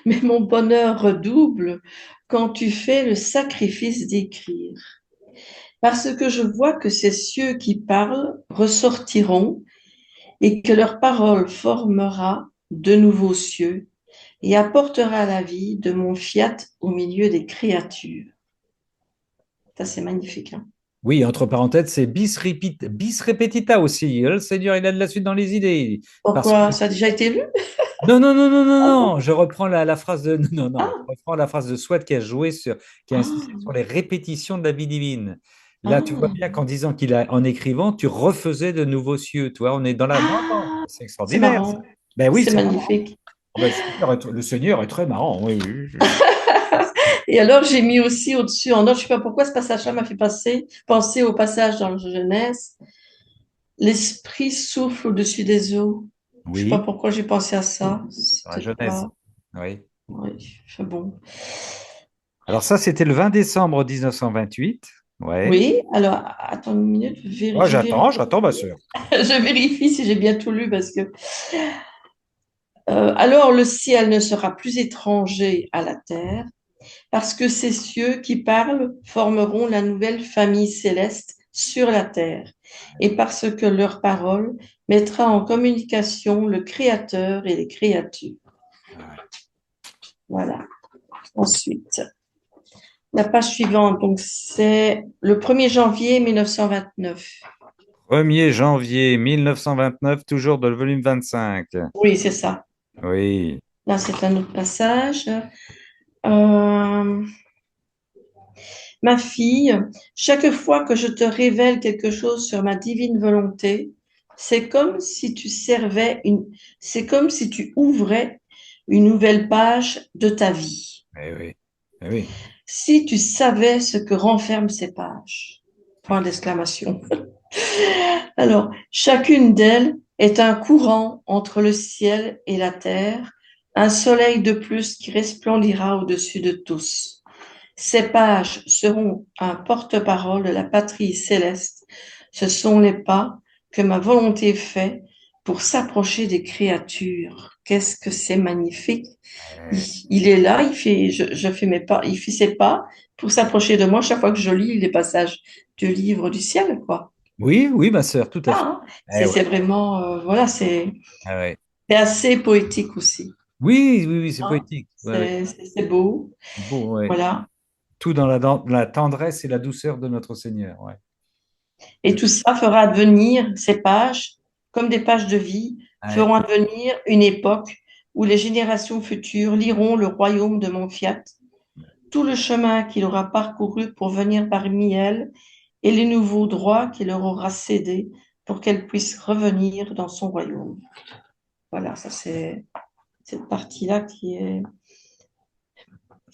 mais mon bonheur redouble quand tu fais le sacrifice d'écrire. Parce que je vois que ces cieux qui parlent ressortiront et que leur parole formera de nouveaux cieux et apportera la vie de mon fiat au milieu des créatures. Ça, c'est magnifique, hein. Oui, entre parenthèses, c'est bis repetita aussi. Le Seigneur, il a de la suite dans les idées. Parce que... Pourquoi? Ça a déjà été lu? Non, non, non, non, non, Ah non. bon? Je reprends la phrase de... Non, non, non. Ah, Je reprends la phrase de Swat qui a joué sur... qui a insisté ah, sur les répétitions de la vie divine. Là, tu vois ah, bien qu'en disant en écrivant, tu refaisais de nouveaux cieux. Tu vois, on est dans la... Non, non, ah, c'est c'est extraordinaire, ça. marrant, Ben oui, c'est c'est marrant. magnifique. Oh, ben, le Seigneur est très marrant, oui, oui. Et alors, j'ai mis aussi au-dessus, en note, je ne sais pas pourquoi ce passage-là m'a fait penser au passage dans le Genèse. L'esprit souffle au-dessus des eaux. Je ne sais pas Oui, pourquoi j'ai pensé à ça. dans C'est la peut-être Genèse. pas. Oui. Oui, c'est bon. Alors ça, c'était le 20 décembre 1928. Ouais. Oui, alors, attends une minute, Oh, je vérifie. j'attends, ma sœur. Je vérifie si j'ai bien tout lu parce que alors le ciel ne sera plus étranger à la terre parce que ces cieux qui parlent formeront la nouvelle famille céleste sur la terre et parce que leur parole mettra en communication le Créateur et les créatures. Voilà. Ensuite, la page suivante, donc c'est le 1er janvier 1929. 1er janvier 1929, toujours dans le volume 25. Oui, c'est ça. Oui. Là, c'est un autre passage. Euh, Ma fille, chaque fois que je te révèle quelque chose sur ma divine volonté, c'est comme si c'est comme si tu ouvrais une nouvelle page de ta vie. Eh oui. Eh oui. Si tu savais ce que renferment ces pages. Point d'exclamation. Alors, chacune d'elles est un courant entre le ciel et la terre, un soleil de plus qui resplendira au-dessus de tous. Ces pages seront un porte-parole de la patrie céleste. Ce sont les pas que ma volonté fait pour s'approcher des créatures. Qu'est-ce que c'est magnifique. Il est là, je fais mes pas, il fait ses pas pour s'approcher de moi chaque fois que je lis les passages du livre du ciel, quoi. Oui, oui, ma sœur, tout à fait. Ah, hein. Eh C'est ouais. vraiment, voilà, Ah ouais. c'est assez poétique aussi. Oui, oui, oui, c'est Hein. poétique. Ouais, ouais. C'est beau. Bon, ouais. Voilà. Tout dans la tendresse et la douceur de notre Seigneur. Ouais. Et tout ça fera advenir ces pages, comme des pages de vie, Ouais. feront advenir une époque où les générations futures liront le royaume de mon fiat, tout le chemin qu'il aura parcouru pour venir parmi elles et les nouveaux droits qu'il leur aura cédés pour qu'elles puissent revenir dans son royaume. Voilà, ça c'est cette partie-là qui est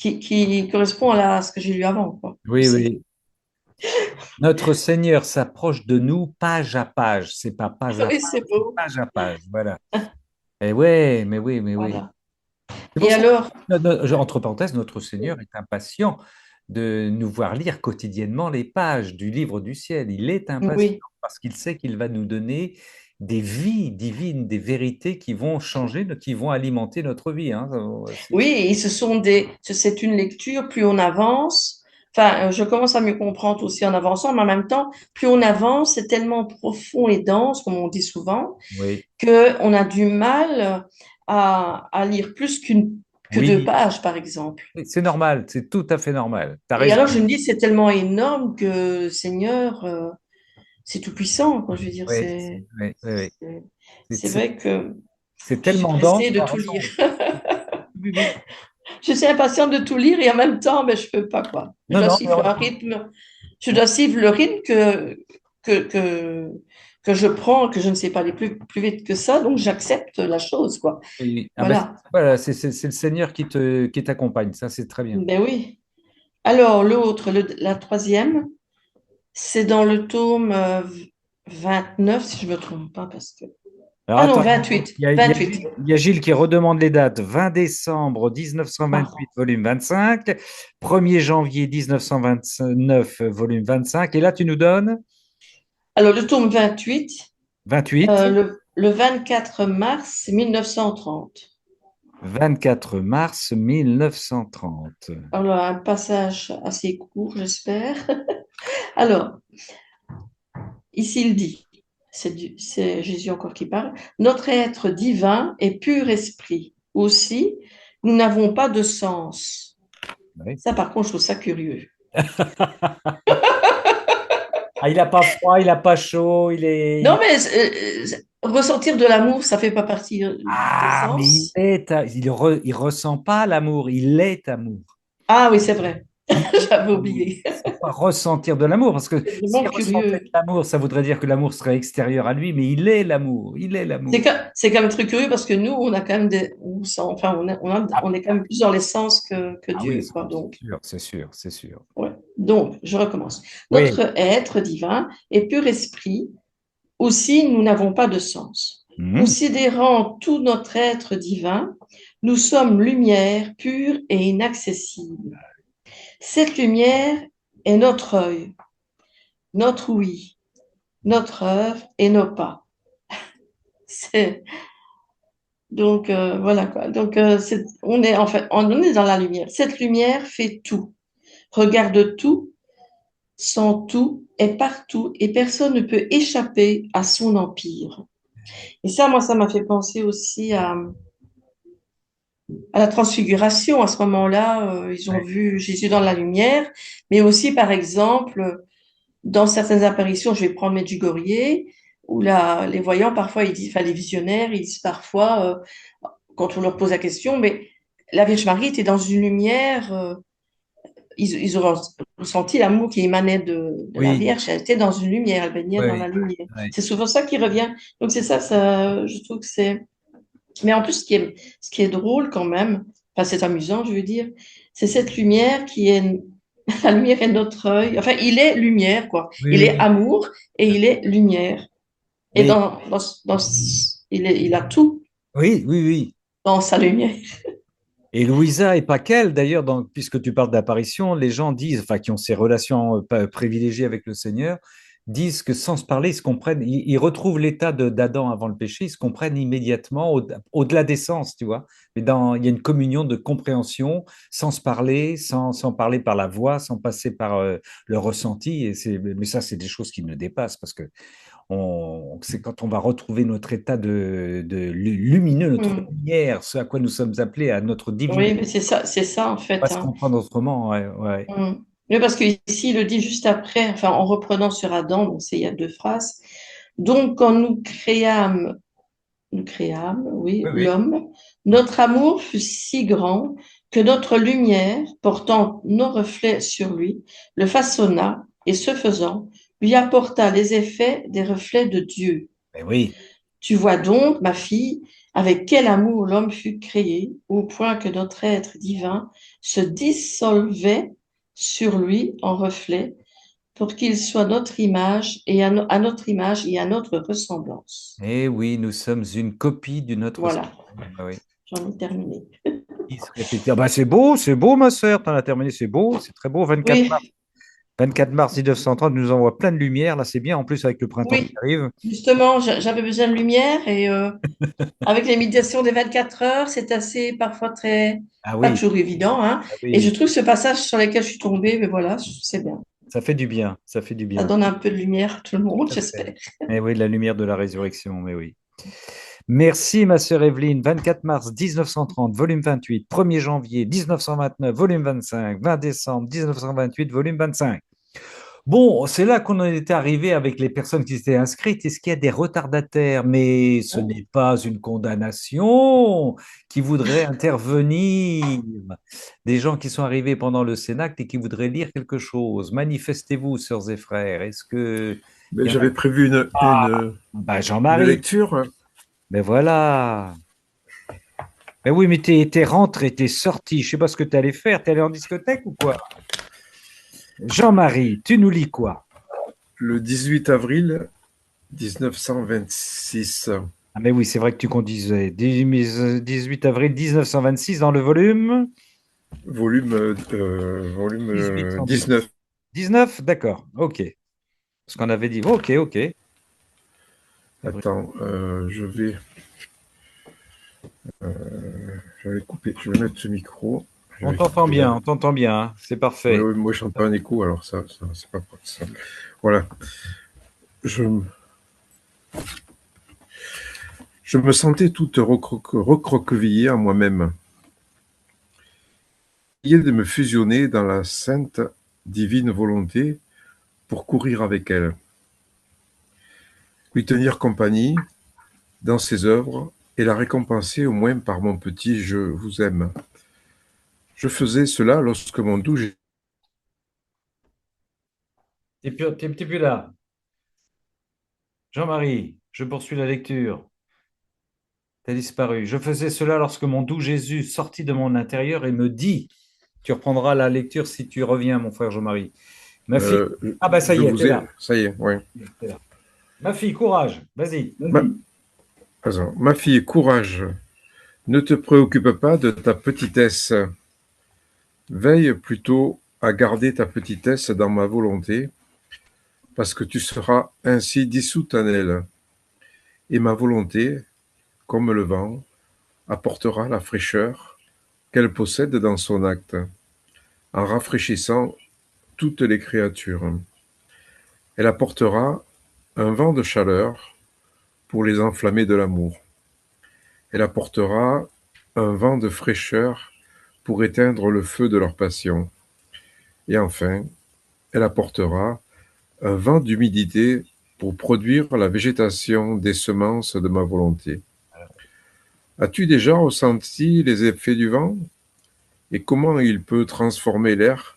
qui correspond à ce que j'ai lu avant, quoi. Oui, C'est, oui. Notre Seigneur s'approche de nous page à page. C'est pas page à oui, page, c'est c'est beau. page à page. Voilà. Et ouais, mais oui, mais oui. Voilà. C'est Et pour ça alors, que, entre parenthèses, notre Seigneur est impatient de nous voir lire quotidiennement les pages du livre du ciel. Il est impatient oui, parce qu'il sait qu'il va nous donner des vies divines, des vérités qui vont changer, qui vont alimenter notre vie. Hein. oui, et c'est une lecture, plus on avance, enfin, je commence à mieux comprendre aussi en avançant, mais en même temps, plus on avance, c'est tellement profond et dense, comme on dit souvent, Oui, qu'on a du mal à lire plus que deux oui, pages, par exemple. c'est normal, c'est tout à fait normal. Tu as Et raison. alors, je me dis, c'est tellement énorme que Seigneur, c'est tout puissant, quoi. Je veux dire, Oui, oui, oui, oui. c'est C'est c'est vrai que c'est je suis tellement dense, pressée tu de as tout lire. raison. Oui, oui. Je suis impatiente de tout lire et en même temps, ben, je peux pas, quoi. Je Non, dois non, mais suivre un rythme, je dois suivre le rythme que, que, que je prends, que je ne sais pas aller plus vite que ça, donc j'accepte la chose, quoi. ah ben, Voilà. voilà, c'est le Seigneur qui t'accompagne, ça c'est très bien. Ben oui. Alors, l'autre, la troisième, c'est dans le tome 29, si je me trompe pas, parce que... Alors Ah non, attends, 28. Gilles 28. il y a Gilles qui redemande les dates. 20 décembre Ah. 1928, volume 25. 1er janvier 1929, volume 25. Et là, tu nous donnes Alors, le tome 28, 28, le 24 mars 1930. 24 mars 1930. Alors, un passage assez court, j'espère. Alors, ici, il dit, c'est Jésus encore qui parle, notre être divin est pur esprit. Aussi, nous n'avons pas de sens. Oui. Ça, par contre, je trouve ça curieux. Ah, il n'a pas froid, il n'a pas chaud, il Non, est... mais ressentir de l'amour, ça fait pas partie des Ah, mais sens. il ressent pas l'amour, il est amour. Ah oui, c'est vrai. Il est J'avais amour. oublié. C'est pas ressentir de l'amour, parce que C'est s'il vraiment ressentait de curieux. l'amour, ça voudrait dire que l'amour serait extérieur à lui, mais il est l'amour, il est l'amour. C'est quand même très curieux parce que nous, on a quand même enfin, Ah, on est quand même plus dans les sens que ah oui, Dieu, quoi. c'est Donc, sûr, c'est sûr, c'est sûr. ouais. Donc, je recommence. Oui. Notre être divin est pur esprit. Aussi, nous n'avons pas de sens. Mhm. Considérant tout notre être divin, nous sommes lumière pure et inaccessible. Cette lumière est notre œil, notre oui, notre œuvre et nos pas. C'est, donc, voilà quoi. Donc, on est en fait, on est dans la lumière. Cette lumière fait tout, regarde tout, sent tout, est partout et personne ne peut échapper à son empire. Et ça, moi, ça m'a fait penser aussi à la transfiguration. À ce moment-là, ils ont Ouais. vu Jésus dans la lumière, mais aussi, par exemple, dans certaines apparitions, je vais prendre Medjugorje, où là, les voyants, parfois, ils disent, enfin, les visionnaires, ils disent parfois, quand on leur pose la question, mais la Vierge Marie était dans une lumière, ils ont ressenti l'amour qui émanait de la Oui, Vierge, elle était dans une lumière, elle baignait dans oui, la lumière. oui. C'est souvent ça qui revient. Donc c'est ça, je trouve que c'est... Mais en plus, ce qui est drôle quand même, enfin c'est amusant, je veux dire, c'est cette lumière qui est... La lumière est notre œil. Enfin, il est lumière, quoi. Oui, Il est oui, amour et il est lumière. Et oui, il a tout oui, oui, oui. dans sa lumière. Et Louisa et Paquel, d'ailleurs, puisque tu parles d'apparition, les gens disent, enfin, qui ont ces relations privilégiées avec le Seigneur, disent que sans se parler, ils se comprennent, ils retrouvent l'état d'Adam avant le péché, ils se comprennent immédiatement au-delà des sens, tu vois. Mais il y a une communion de compréhension sans se parler, sans parler par la voix, sans passer par le ressenti. Mais ça, c'est des choses qui nous dépassent parce que c'est quand on va retrouver notre état de lumineux, notre Hmm. lumière, ce à quoi nous sommes appelés, à notre Oui, divinité. mais c'est ça en On va fait, se hein. comprendre autrement. Ouais, ouais. Hmm. Oui, parce que ici, il le dit juste après, enfin, en reprenant sur Adam, donc il y a deux phrases. Donc, quand nous créâmes, oui, Oui, oui. l'homme, notre amour fut si grand que notre lumière, portant nos reflets sur lui, le façonna et ce faisant, lui apporta les effets des reflets de Dieu. Mais oui. Tu vois donc, ma fille, avec quel amour l'homme fut créé, au point que notre être divin se dissolvait sur lui en reflet, pour qu'il soit notre image et à notre image et à notre ressemblance. Eh oui, nous sommes une copie du notre Voilà, Seigneur. Ah oui. j'en ai terminé. Il se répétait. Ah bah, c'est beau, ma sœur, t'en as terminé, c'est beau, c'est très beau. 24 Oui, mars, 24 mars 1930 nous envoie plein de lumière, là, c'est bien, en plus avec le printemps qui oui, arrive. justement, j'avais besoin de lumière et avec les méditations des 24 heures, c'est assez parfois très, Ah pas oui, toujours évident, hein. ah Et je oui, trouve ce passage sur lequel je suis tombée, mais voilà, c'est bien. ça fait du bien, ça fait du Ça bien. donne un peu de lumière à tout le monde, Tout à fait. j'espère. Eh oui, la lumière de la résurrection, mais oui. Merci, ma sœur Evelyne. 24 mars 1930, volume 28. 1er janvier 1929, volume 25. 20 décembre 1928, volume 25. Bon, c'est là qu'on en était arrivé avec les personnes qui s'étaient inscrites. Est-ce qu'il y a des retardataires? Mais ce n'est pas une condamnation qui voudrait intervenir. Des gens qui sont arrivés pendant le Cénacle et qui voudraient lire quelque chose. Manifestez-vous, sœurs et frères. Est-ce que Mais il y en a? j'avais prévu Ah, bah une Jean-Marie. lecture. Mais voilà. Mais oui, mais t'es rentré, t'es sorti. Je sais pas ce que tu allais faire. T'es allé en discothèque ou quoi? Jean-Marie, tu nous lis quoi? Le 18 avril 1926. Ah, mais oui, c'est vrai que tu conduisais. 18 avril 1926 dans le volume Volume 18 sans doute. 19. 19, d'accord, ok. Ce qu'on avait dit. Ok, ok. Attends, je vais couper, je vais mettre ce micro. Je On vais t'entend couper bien, là. on t'entend bien, hein. C'est Oui, parfait. oui, moi j'entends un écho, alors ça c'est pas ça. Voilà. Je, je me sentais toute recroquevillée en moi-même, essayé de me fusionner dans la sainte divine volonté pour courir avec elle, lui tenir compagnie dans ses œuvres et la récompenser au moins par mon petit je vous aime. Je faisais cela lorsque mon doux T'es plus là. Jean-Marie, je poursuis la lecture. T'as disparu. Je faisais cela lorsque mon doux Jésus sortit de mon intérieur et me dit, tu reprendras la lecture si tu reviens, mon frère Jean-Marie. Ma fille. euh, Ah bah ça je y est, vous t'es ai, là. ça y est, oui. T'es là. Ma fille, courage, vas-y. Ma fille, courage, ne te préoccupe pas de ta petitesse. Veille plutôt à garder ta petitesse dans ma volonté, parce que tu seras ainsi dissoute en elle. Et ma volonté, comme le vent, apportera la fraîcheur qu'elle possède dans son acte, en rafraîchissant toutes les créatures. Elle apportera un vent de chaleur pour les enflammer de l'amour. Elle apportera un vent de fraîcheur pour éteindre le feu de leur passion. Et enfin, elle apportera un vent d'humidité pour produire la végétation des semences de ma volonté. As-tu déjà ressenti les effets du vent et comment il peut transformer l'air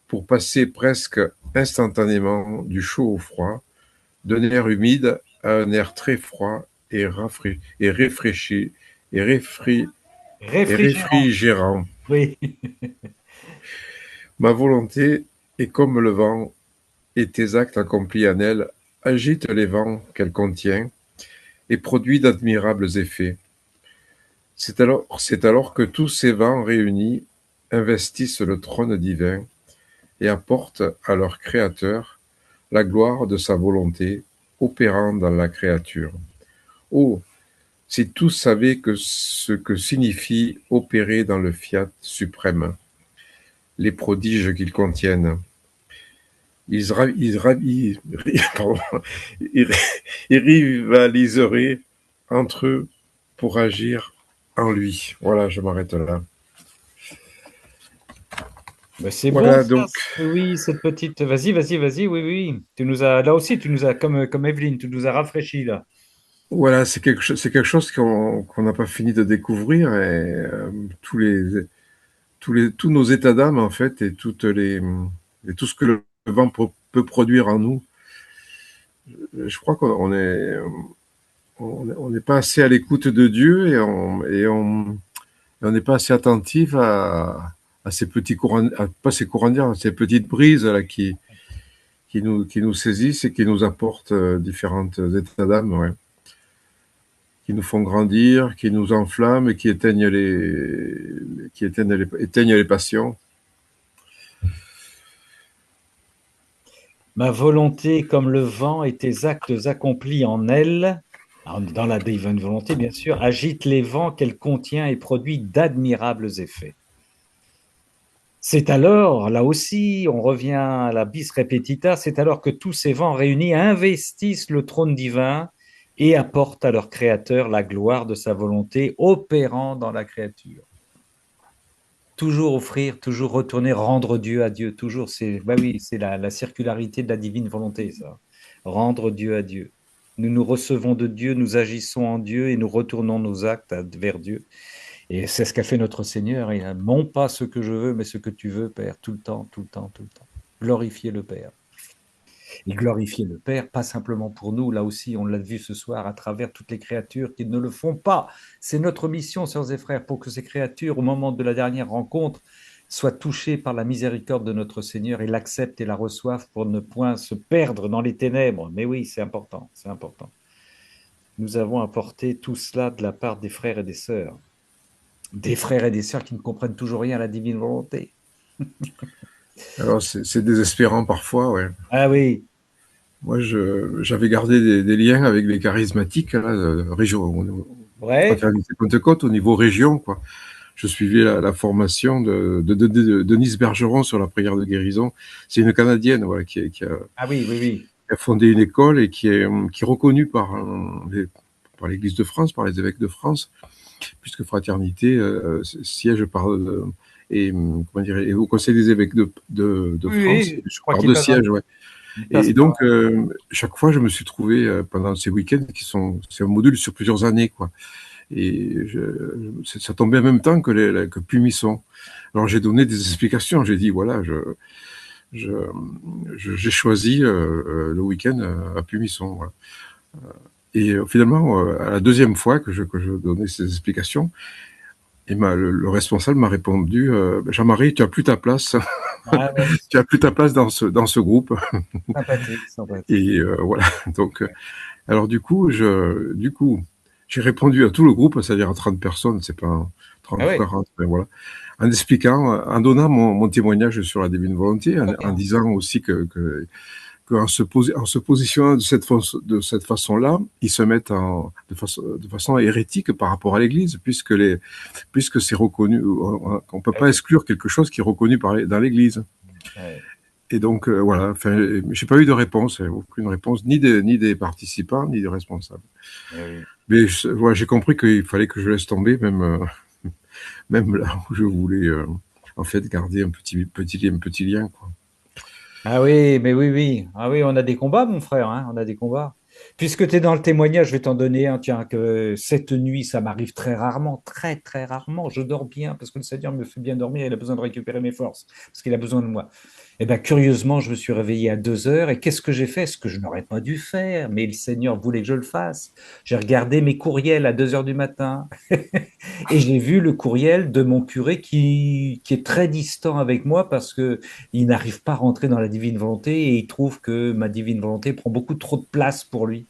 pour passer presque instantanément du chaud au froid, d'un air humide à un air très froid et réfléchi et Réfrigérant. réfrigérant. Oui. Ma volonté est comme le vent, et tes actes accomplis en elle agitent les vents qu'elle contient et produit d'admirables effets. C'est alors que tous ces vents réunis investissent le trône divin et apportent à leur Créateur la gloire de sa volonté opérant dans la créature. Oh, si tous savaient ce que signifie opérer dans le fiat suprême, les prodiges qu'ils contiennent, pardon, ils rivaliseraient entre eux pour agir en lui. Voilà, je m'arrête là. Bah, c'est beau Voilà, ça. donc, Oui, cette petite. Vas-y, vas-y, vas-y. Oui, oui, oui. Tu nous as là aussi, tu nous as comme Evelyne, tu nous as rafraîchi là. voilà, c'est quelque chose qu'on n'a pas fini de découvrir et tous nos états d'âme en fait et tout ce que le vent peut produire en nous. Je crois on n'est pas assez à l'écoute de Dieu et on n'est pas assez attentif à ces petits courants, pas ces courants d'air, ces petites brises là qui nous saisissent et qui nous apportent différentes états d'âme, ouais, qui nous font grandir, qui nous enflamment et qui éteignent les passions. Ma volonté comme le vent et tes actes accomplis en elle, dans la divine volonté bien sûr, agite les vents qu'elle contient et produit d'admirables effets. C'est alors, là aussi, on revient à la bis repetita, c'est alors que tous ces vents réunis investissent le trône divin et apportent à leur créateur la gloire de sa volonté, opérant dans la créature. Toujours offrir, toujours retourner, rendre Dieu à Dieu, toujours, c'est la circularité de la divine volonté, ça. Rendre Dieu à Dieu. Nous nous recevons de Dieu, nous agissons en Dieu et nous retournons nos actes vers Dieu. Et c'est ce qu'a fait notre Seigneur. Il a non pas ce que je veux, mais ce que tu veux, Père, tout le temps, tout le temps, tout le temps. Glorifier le Père. Et glorifier le Père, pas simplement pour nous, là aussi, on l'a vu ce soir, à travers toutes les créatures qui ne le font pas. C'est notre mission, sœurs et frères, pour que ces créatures, au moment de la dernière rencontre, soient touchées par la miséricorde de notre Seigneur et l'acceptent et la reçoivent pour ne point se perdre dans les ténèbres. Mais oui, c'est important, c'est important. Nous avons apporté tout cela de la part des frères et des sœurs. Des frères et des sœurs qui ne comprennent toujours rien à la divine volonté. Alors, c'est désespérant parfois, ouais. Ah oui. Moi, j'avais gardé des liens avec les charismatiques, là, Ouais. Fraternité Pentecôte, au niveau région, quoi. Je suivais la formation de Denise Bergeron sur la prière de guérison. C'est une Canadienne, voilà, qui Ah oui, oui, oui. a fondé une école et qui est reconnue par l'Église de France, par les évêques de France, puisque Fraternité siège et au Conseil des évêques de France, Oui, je crois par qu'il deux passe sièges, ouais. Et pas. donc, chaque fois, je me suis trouvé pendant ces week-ends c'est un module sur plusieurs années, quoi. Et ça tombait en même temps que Pumisson. Alors, j'ai donné des explications. J'ai dit, voilà, j'ai choisi le week-end à Pumisson, voilà. Et finalement, à la deuxième fois que je donnais ces explications, et le responsable m'a répondu, Jean-Marie, tu as plus ta place. Ah ouais. Tu as plus ta place dans ce groupe. Sympathique, sympathique. Et voilà. Donc, alors du coup, j'ai répondu à tout le groupe, c'est-à-dire à 30 personnes, c'est pas 30 Ah ou ouais. 40, mais voilà, en expliquant, en donnant mon témoignage sur la divine volonté, en disant aussi qu'en se positionnant de cette façon-là, ils se mettent de façon hérétique par rapport à l'Église, puisque c'est reconnu, on peut pas exclure quelque chose qui est reconnu dans l'Église. Ouais. Et donc, voilà, enfin, j'ai pas eu de réponse, aucune réponse, ni des participants, ni des responsables. Oui. Mais voilà, j'ai compris qu'il fallait que je laisse tomber, même là où je voulais, en fait, garder un petit lien, quoi. Ah oui, mais oui, oui. Ah oui, on a des combats, mon frère, hein, on a des combats. Puisque tu es dans le témoignage, je vais t'en donner un. Tiens, que cette nuit, ça m'arrive très rarement, très, très rarement. Je dors bien parce que le Seigneur me fait bien dormir. Il a besoin de récupérer mes forces parce qu'il a besoin de moi. Eh bien, curieusement, je me suis réveillé à 2 heures et qu'est-ce que j'ai fait? Ce que je n'aurais pas dû faire, mais le Seigneur voulait que je le fasse. J'ai regardé mes courriels à 2 heures du matin et j'ai vu le courriel de mon curé qui est très distant avec moi parce que il n'arrive pas à rentrer dans la divine volonté et il trouve que ma divine volonté prend beaucoup trop de place pour lui.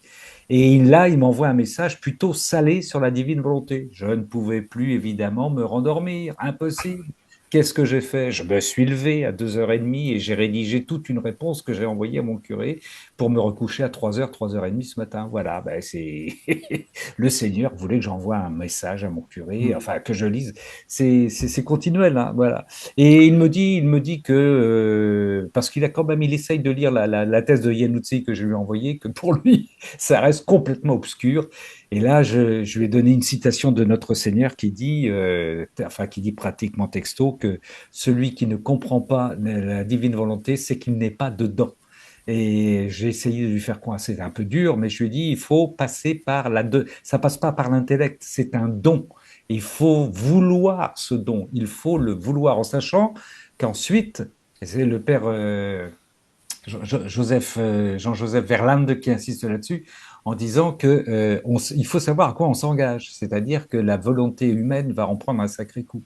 Et là, il m'envoie un message plutôt salé sur la divine volonté. Je ne pouvais plus évidemment me rendormir, impossible. Qu'est-ce que j'ai fait? Je me suis levé à 2h30 et j'ai rédigé toute une réponse que j'ai envoyée à mon curé pour me recoucher à 3h, 3h30 ce matin. Voilà, ben c'est le Seigneur voulait que j'envoie un message à mon curé, enfin que je lise. C'est continuel, hein, voilà. Et il me dit que parce qu'il a quand même, il essaye de lire la thèse de Yanouzi que je lui ai envoyée, que pour lui, ça reste complètement obscur. Et là, je lui ai donné une citation de notre Seigneur qui dit pratiquement texto, que celui qui ne comprend pas la divine volonté, c'est qu'il n'est pas dedans. Et j'ai essayé de lui faire coincer, c'est un peu dur, mais je lui ai dit, il faut passer par ça passe pas par l'intellect, c'est un don. Il faut vouloir ce don, il faut le vouloir, en sachant qu'ensuite, c'est le père Jean-Joseph Verlande qui insiste là-dessus, en disant que il faut savoir à quoi on s'engage, c'est-à-dire que la volonté humaine va en prendre un sacré coup.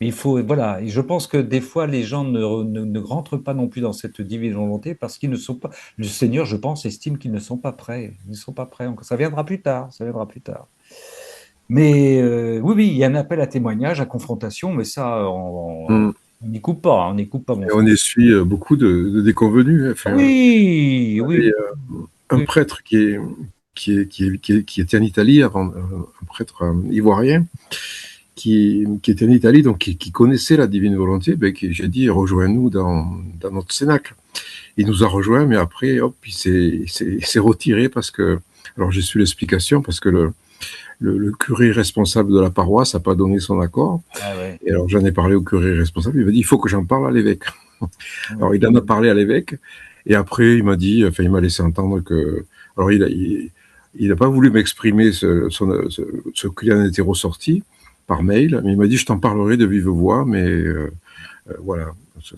Mais il faut, voilà, et je pense que des fois les gens ne rentrent pas non plus dans cette divine volonté parce qu'ils ne sont pas. Le Seigneur, je pense, estime qu'ils ne sont pas prêts. Ils ne sont pas prêts encore. Ça viendra plus tard. Ça viendra plus tard. Mais oui, oui, il y a un appel à témoignage, à confrontation, mais ça, Mm. on n'y coupe pas, on n'y coupe pas, mon Et on frère. essuie beaucoup de déconvenus. Enfin, Oui, oui, et, un oui. prêtre qui était en Italie avant, un prêtre ivoirien, qui était en Italie, donc qui connaissait la divine volonté, ben, j'ai dit, rejoins-nous dans notre cénacle. Il nous a rejoints, mais après, hop, il s'est retiré parce que, alors j'ai su l'explication, parce que le curé responsable de la paroisse n'a pas donné son accord. Ah ouais. Et alors j'en ai parlé au curé responsable, il m'a dit, il faut que j'en parle à l'évêque. Alors Ouais. il en a parlé à l'évêque, et après il m'a dit, enfin il m'a laissé entendre que, alors il n'a pas voulu m'exprimer ce qu'il en était ressorti par mail, mais il m'a dit, je t'en parlerai de vive voix, mais voilà,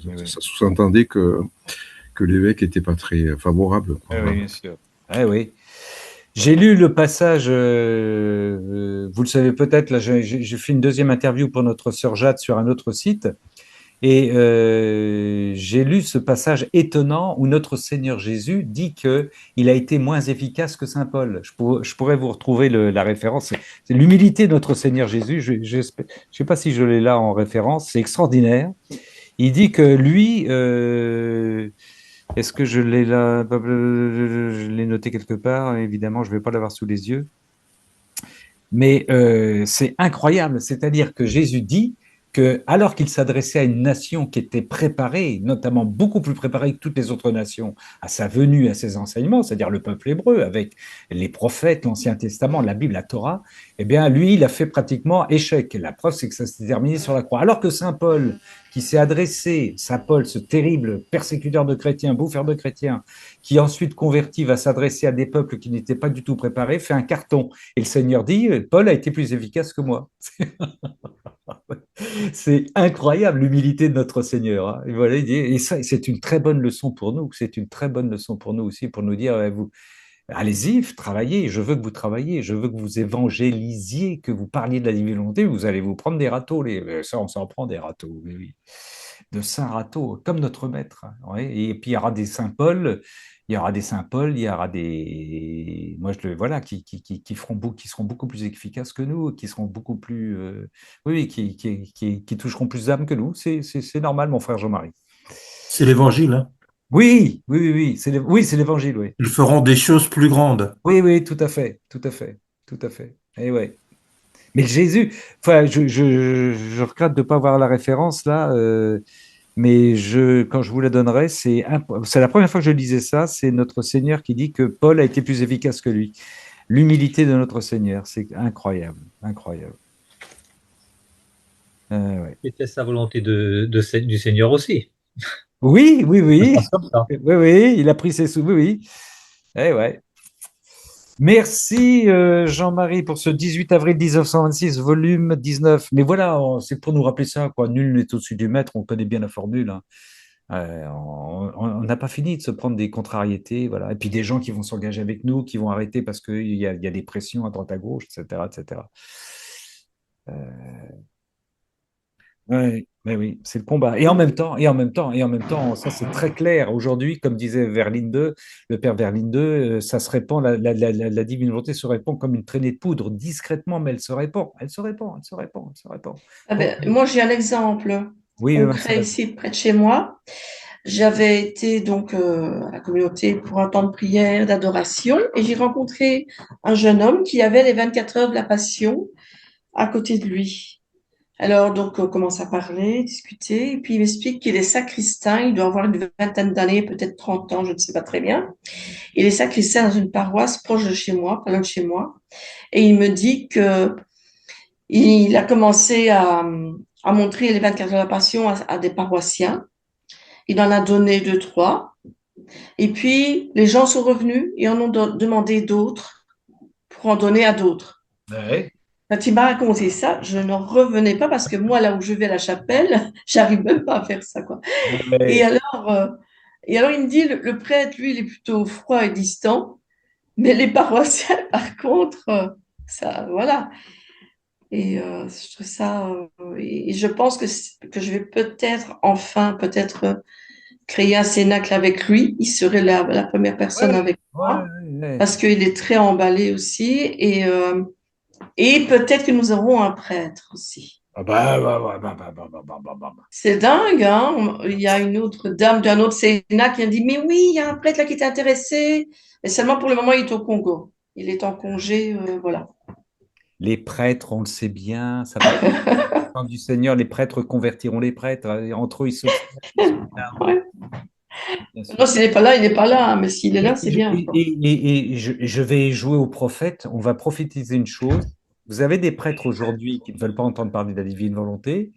Oui, oui. ça sous-entendait que l'évêque n'était pas très favorable. Ah oui, bien sûr. Ah oui. J'ai lu le passage, vous le savez peut-être, là, j'ai fait une deuxième interview pour notre sœur Jade sur un autre site, et j'ai lu ce passage étonnant où notre Seigneur Jésus dit que il a été moins efficace que Saint Paul. Je pourrais vous retrouver la référence. C'est l'humilité de notre Seigneur Jésus. Je ne sais pas si je l'ai là en référence. C'est extraordinaire. Il dit que lui, est-ce que je l'ai là? Je l'ai noté quelque part. Évidemment, je ne vais pas l'avoir sous les yeux. Mais c'est incroyable. C'est-à-dire que Jésus dit que, alors qu'il s'adressait à une nation qui était préparée, notamment beaucoup plus préparée que toutes les autres nations, à sa venue, à ses enseignements, c'est-à-dire le peuple hébreu, avec les prophètes, l'Ancien Testament, la Bible, la Torah, eh bien, lui, il a fait pratiquement échec. La preuve, c'est que ça s'est terminé sur la croix. Alors que Saint Paul, qui s'est adressé, Saint Paul, ce terrible persécuteur de chrétiens, bouffeur de chrétiens, qui ensuite converti va s'adresser à des peuples qui n'étaient pas du tout préparés, fait un carton. Et le Seigneur dit, Paul a été plus efficace que moi. C'est incroyable l'humilité de notre Seigneur, hein. Et voilà, il dit, et ça, c'est une très bonne leçon pour nous. C'est une très bonne leçon pour nous aussi, pour nous dire, vous, allez-y, travaillez. Je veux que vous travailliez. Je veux que vous évangélisiez, que vous parliez de la divine volonté. Vous allez vous prendre des râteaux. Ça, on s'en prend des râteaux. Oui, oui. De saint râteaux, comme notre maître, hein. Ouais. Et puis il y aura des saint Paul. Il y aura des Saint-Paul, il y aura des, moi je le voilà, qui seront beaucoup plus efficaces que nous, qui seront beaucoup plus, oui, qui toucheront plus d'âmes que nous. C'est normal, mon frère Jean-Marie. C'est l'évangile, hein. Oui, oui, oui, oui, c'est l'évangile, oui. Ils feront des choses plus grandes. Oui, oui, tout à fait, tout à fait, tout à fait. Et ouais. Mais Jésus, enfin, je regrette de ne pas avoir la référence là, mais quand je vous la donnerai, c'est la première fois que je lisais ça, c'est notre Seigneur qui dit que Paul a été plus efficace que lui. L'humilité de notre Seigneur, c'est incroyable, incroyable. Ouais. C'était sa volonté du Seigneur aussi. Oui, oui, Ça se oui, passe comme ça. oui, oui, il a pris ses sous, oui, oui. Eh ouais. Merci Jean-Marie pour ce 18 avril 1926, volume 19. Mais voilà, c'est pour nous rappeler ça, quoi. Nul n'est au-dessus du maître, on connaît bien la formule, hein. On n'a pas fini de se prendre des contrariétés, voilà. Et puis des gens qui vont s'engager avec nous, qui vont arrêter parce qu'il y a des pressions à droite à gauche, etc., etc. Ouais, mais oui, c'est le combat. Et en même temps, ça c'est très clair. Aujourd'hui, comme disait Verlinde, le père Verlinde, ça se répand, la divine volonté se répand comme une traînée de poudre, discrètement, mais elle se répand, elle se répand, elle se répand, elle se répand. Ah Donc, ben, moi, j'ai un exemple oui, concret ici près de chez moi. J'avais été donc à la communauté pour un temps de prière, d'adoration, et j'ai rencontré un jeune homme qui avait les 24 heures de la Passion à côté de lui. Alors donc on commence à parler, discuter, et puis il m'explique qu'il est sacristain, il doit avoir une vingtaine d'années, peut-être 30 ans, je ne sais pas très bien. Il est sacristain dans une paroisse proche de chez moi, pas loin de chez moi, et il me dit que il a commencé à montrer les 24 heures de la Passion à des paroissiens. Il en a donné deux, trois. Et puis, les gens sont revenus et en ont demandé d'autres pour en donner à d'autres. ouais. Quand il m'a raconté ça, je n'en revenais pas parce que moi, là où je vais à la chapelle, j'arrive même pas à faire ça, quoi. Et Ouais. alors, il me dit, le prêtre, lui, il est plutôt froid et distant. Mais les paroissiens, par contre, ça, voilà. Et je trouve ça, et je pense que je vais peut-être enfin, créer un cénacle avec lui. Il serait la première Ouais, personne avec ouais, moi ouais. parce qu'il est très emballé aussi. Et peut-être que nous aurons un prêtre aussi. Ah bah. C'est dingue, hein? Il y a une autre dame d'un autre Sénat qui a dit, mais oui, il y a un prêtre là qui est intéressé. Mais seulement pour le moment, il est au Congo. Il est en congé, voilà. Les prêtres, on le sait bien, ça va être du Seigneur, les prêtres convertiront les prêtres. Entre eux, ils s'obstinent, ils sont énervés, Ouais. bien Non, sûr. s'il n'est pas là, il n'est pas là, hein, mais s'il est là, Et, c'est bien, quoi. je vais jouer au prophète. On va prophétiser une chose. Vous avez des prêtres aujourd'hui qui ne veulent pas entendre parler de la divine volonté,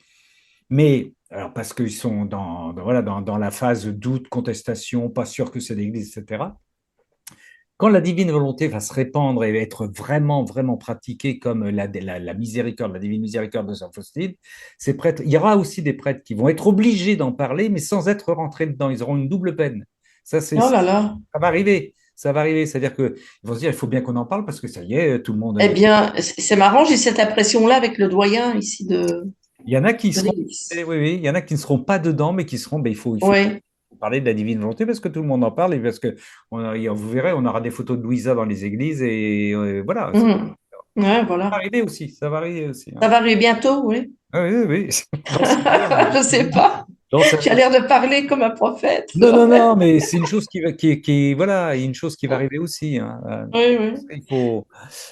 mais alors parce qu'ils sont voilà, dans la phase de doute, contestation, pas sûr que c'est l'Église, etc. Quand la divine volonté va se répandre et être vraiment, vraiment pratiquée comme la miséricorde, la divine miséricorde de Saint Faustine, ces prêtres, il y aura aussi des prêtres qui vont être obligés d'en parler, mais sans être rentrés dedans. Ils auront une double peine. Oh là là. Ça va arriver. Ça va arriver. C'est-à-dire qu'ils vont se dire, il faut bien qu'on en parle parce que ça y est, tout le monde. Eh bien, c'est marrant, j'ai cette impression-là avec le doyen ici Il y en a qui de seront, l'Église. oui, oui, il y en a qui ne seront pas dedans, mais qui seront, ben, il faut Oui. parler de la divine volonté parce que tout le monde en parle et parce que vous verrez, on aura des photos de Louisa dans les églises et voilà. Ça Mhm. Ouais, va voilà. arriver aussi. Ça va arriver aussi. Ça Hein. va arriver bientôt, oui. Ah oui, oui, oui. Dans sa vie, Je sais pas. dans sa Tu as vie. l'air de parler comme un prophète. Non, non, non, mais c'est une chose voilà, une chose qui va arriver aussi. Hein. Oui, oui. Il faut,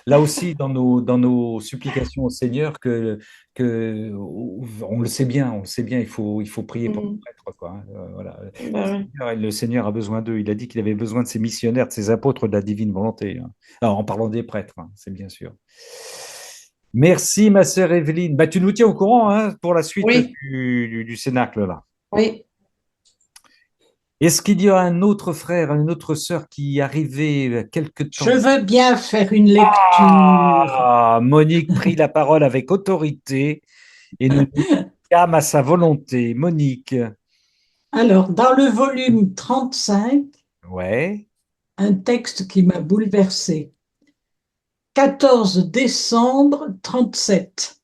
là aussi, dans nos supplications au Seigneur, on le sait bien, il faut prier pour les Mhm. prêtres, quoi. Hein. Voilà. Bah oui. Le Seigneur a besoin d'eux. Il a dit qu'il avait besoin de ses missionnaires, de ses apôtres de la divine volonté. Hein. Alors, en parlant des prêtres, hein, c'est bien sûr. Merci, ma sœur Evelyne. Bah, tu nous tiens au courant hein, pour la suite Oui, du Cénacle, là. oui. Est-ce qu'il y a un autre frère, une autre sœur qui est arrivé quelque Je temps? veux bien faire une lecture. Ah, Monique prit la parole avec autorité et ne dit qu'âme à sa volonté. Monique. Alors, dans le volume 35, Ouais. un texte qui m'a bouleversée. 14 décembre 37.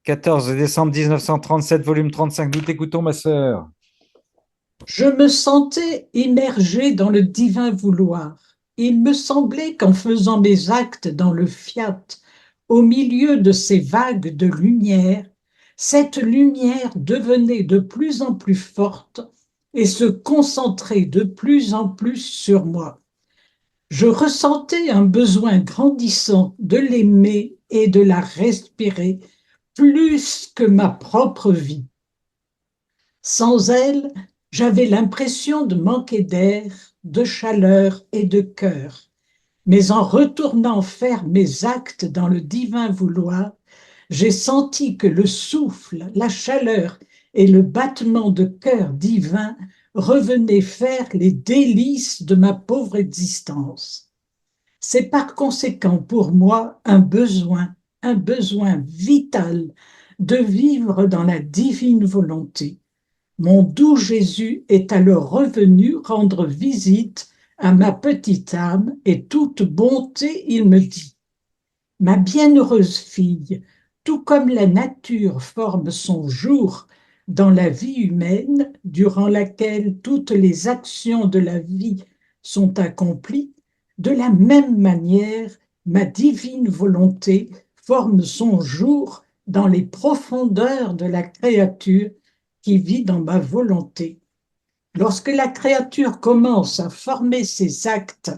14 décembre 1937, volume 35. Nous t'écoutons, ma sœur. Je me sentais immergée dans le divin vouloir. Il me semblait qu'en faisant mes actes dans le fiat, au milieu de ces vagues de lumière, cette lumière devenait de plus en plus forte et se concentrait de plus en plus sur moi. Je ressentais un besoin grandissant de l'aimer et de la respirer plus que ma propre vie. Sans elle, j'avais l'impression de manquer d'air, de chaleur et de cœur. Mais en retournant faire mes actes dans le divin vouloir, j'ai senti que le souffle, la chaleur et le battement de cœur divin revenaient faire les délices de ma pauvre existence. C'est par conséquent pour moi un besoin vital de vivre dans la divine volonté. Mon doux Jésus est alors revenu rendre visite à ma petite âme et toute bonté, il me dit, ma bienheureuse fille, tout comme la nature forme son jour dans la vie humaine, durant laquelle toutes les actions de la vie sont accomplies, de la même manière, ma divine volonté forme son jour dans les profondeurs de la créature qui vit dans ma volonté. Lorsque la créature commence à former ses actes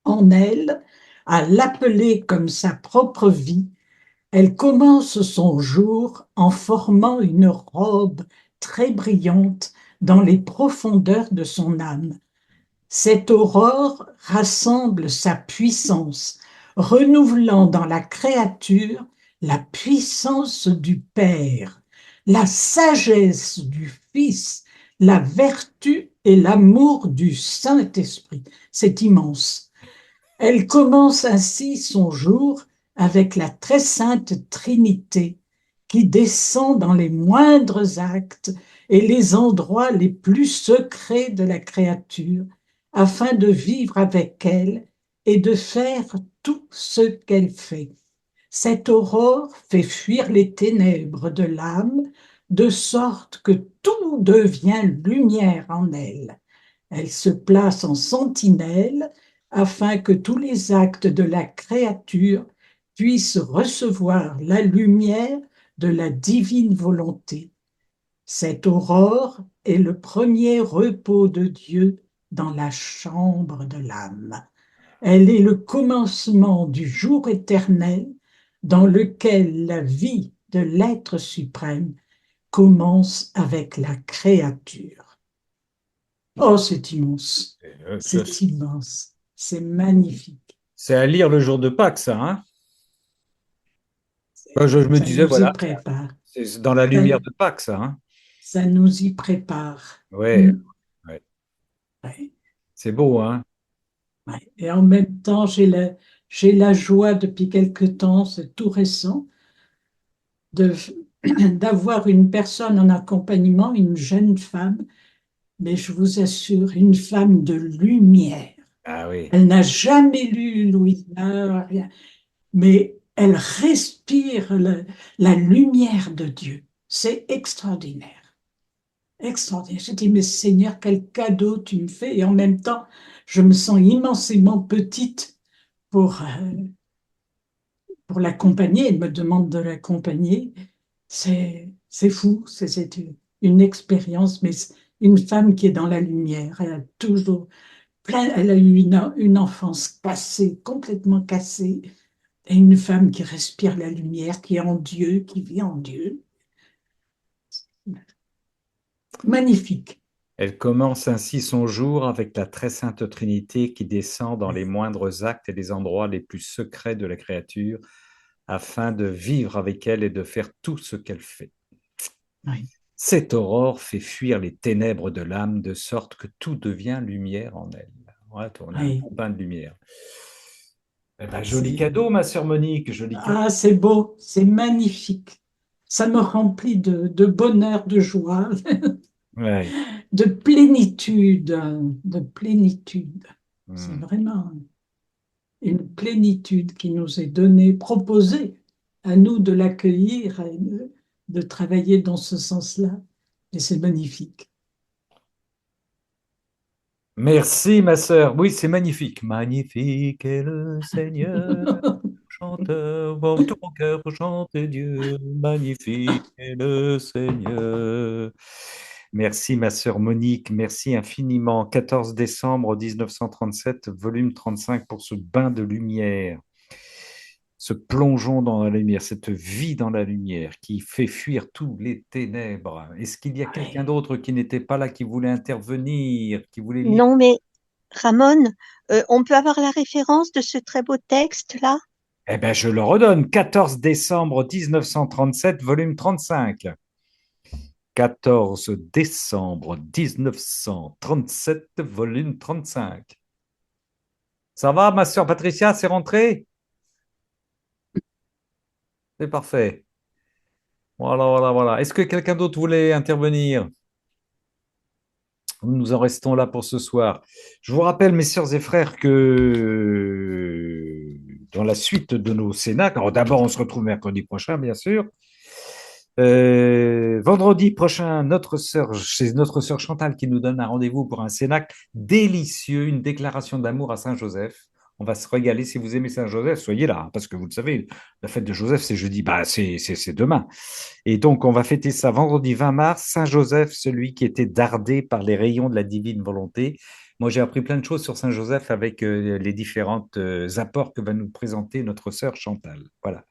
en elle, à l'appeler comme sa propre vie, elle commence son jour en formant une robe très brillante dans les profondeurs de son âme. Cette aurore rassemble sa puissance, renouvelant dans la créature la puissance du Père, la sagesse du Fils, la vertu et l'amour du Saint-Esprit. C'est immense. Elle commence ainsi son jour avec la très sainte Trinité qui descend dans les moindres actes et les endroits les plus secrets de la créature afin de vivre avec elle et de faire tout ce qu'elle fait. Cette aurore fait fuir les ténèbres de l'âme, de sorte que tout devient lumière en elle. Elle se place en sentinelle afin que tous les actes de la créature puissent recevoir la lumière de la divine volonté. Cette aurore est le premier repos de Dieu dans la chambre de l'âme. Elle est le commencement du jour éternel dans lequel la vie de l'être suprême commence avec la créature. Oh, c'est immense, c'est immense, c'est magnifique. C'est à lire le jour de Pâques, ça, hein? Je me Ça disais, nous y voilà, prépare. c'est dans la lumière de Pâques, ça, hein? Ça nous y prépare. Ouais, Mm. ouais. Ouais, C'est beau, hein? ouais. Et en même temps, j'ai la joie depuis quelque temps, c'est tout récent, d'avoir une personne en accompagnement, une jeune femme, mais je vous assure, une femme de lumière. Ah oui. Elle n'a jamais lu Louisa, rien, mais elle respire la lumière de Dieu. C'est extraordinaire. Extraordinaire. J'ai dit, mais Seigneur, quel cadeau tu me fais. Et en même temps, je me sens immensément petite pour l'accompagner. Elle me demande de l'accompagner. C'est fou. C'est une expérience, mais une femme qui est dans la lumière. Elle a toujours elle a eu une enfance cassée, complètement cassée. Et une femme qui respire la lumière, qui est en Dieu, qui vit en Dieu. Magnifique. Elle commence ainsi son jour avec la très sainte Trinité qui descend dans les moindres actes et les endroits les plus secrets de la créature afin de vivre avec elle et de faire tout ce qu'elle fait. Oui. Cette aurore fait fuir les ténèbres de l'âme de sorte que tout devient lumière en elle. Ouais, on a un Oui. bon bain de lumière. Eh ben, joli cadeau, ma sœur Monique, joli cadeau. Ah, c'est beau, c'est magnifique. Ça me remplit de bonheur, de joie, Ouais. de plénitude, de plénitude. C'est Hmm. vraiment une plénitude qui nous est donnée, proposée à nous de l'accueillir et de travailler dans ce sens-là. Et c'est magnifique. Merci, ma sœur. Oui, c'est magnifique. Magnifique est le Seigneur, chanteur, bon, tout mon cœur pour chanter Dieu. Magnifique est le Seigneur. Merci, ma sœur Monique. Merci infiniment. 14 décembre 1937, volume 35 pour ce bain de lumière. Ce plongeon dans la lumière, cette vie dans la lumière qui fait fuir tous les ténèbres. Est-ce qu'il y a quelqu'un d'autre qui n'était pas là, qui voulait intervenir, qui voulait lire? Non, mais Ramon, on peut avoir la référence de ce très beau texte-là? Eh bien, je le redonne. 14 décembre 1937, volume 35. 14 décembre 1937, volume 35. Ça va, ma sœur Patricia, c'est rentré? C'est parfait. Voilà, voilà, voilà. Est-ce que quelqu'un d'autre voulait intervenir? Nous en restons là pour ce soir. Je vous rappelle, mes sœurs et frères, que dans la suite de nos cénacles, alors d'abord, on se retrouve mercredi prochain, bien sûr. Vendredi prochain, c'est notre sœur Chantal qui nous donne un rendez-vous pour un cénacle délicieux, une déclaration d'amour à Saint-Joseph. On va se régaler. Si vous aimez Saint-Joseph, soyez là, hein, parce que vous le savez, la fête de Joseph, c'est jeudi, bah, c'est demain. Et donc, on va fêter ça vendredi 20 mars. Saint-Joseph, celui qui était dardé par les rayons de la divine volonté. Moi, j'ai appris plein de choses sur Saint-Joseph avec les différents apports que va nous présenter notre sœur Chantal. Voilà.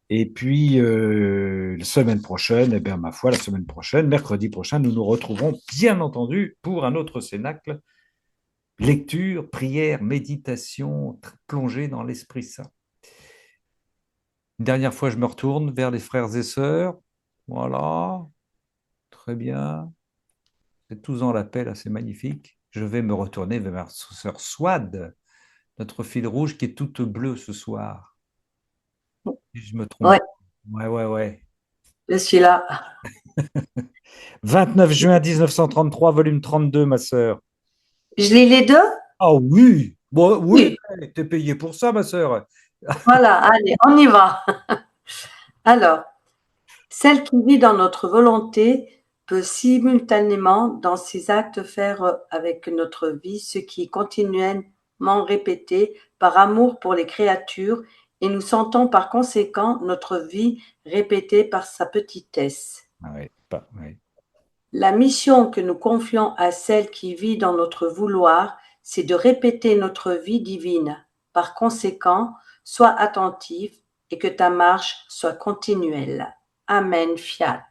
Et puis, la semaine prochaine, eh bien, ma foi, la semaine prochaine, mercredi prochain, nous nous retrouverons, bien entendu, pour un autre cénacle. Lecture, prière, méditation, plongée dans l'Esprit Saint. Une dernière fois, je me retourne vers les frères et sœurs. Voilà, très bien. C'est tous en l'appel, assez magnifique. Je vais me retourner vers ma sœur Swad, notre fil rouge qui est toute bleue ce soir. Si je me trompe. Ouais, Ouais. je suis là. 29 juin 1933, volume 32, ma sœur. Je lis les deux? Ah oui, Bon, oui, Oui, t'es payé pour ça, ma sœur. voilà, allez, on y va. Alors, celle qui vit dans notre volonté peut simultanément dans ses actes faire avec notre vie ce qui est continuellement répété par amour pour les créatures et nous sentons par conséquent notre vie répétée par sa petitesse. Ah ouais, ouais. La mission que nous confions à celle qui vit dans notre vouloir, c'est de répéter notre vie divine. Par conséquent, sois attentif et que ta marche soit continuelle. Amen, fiat.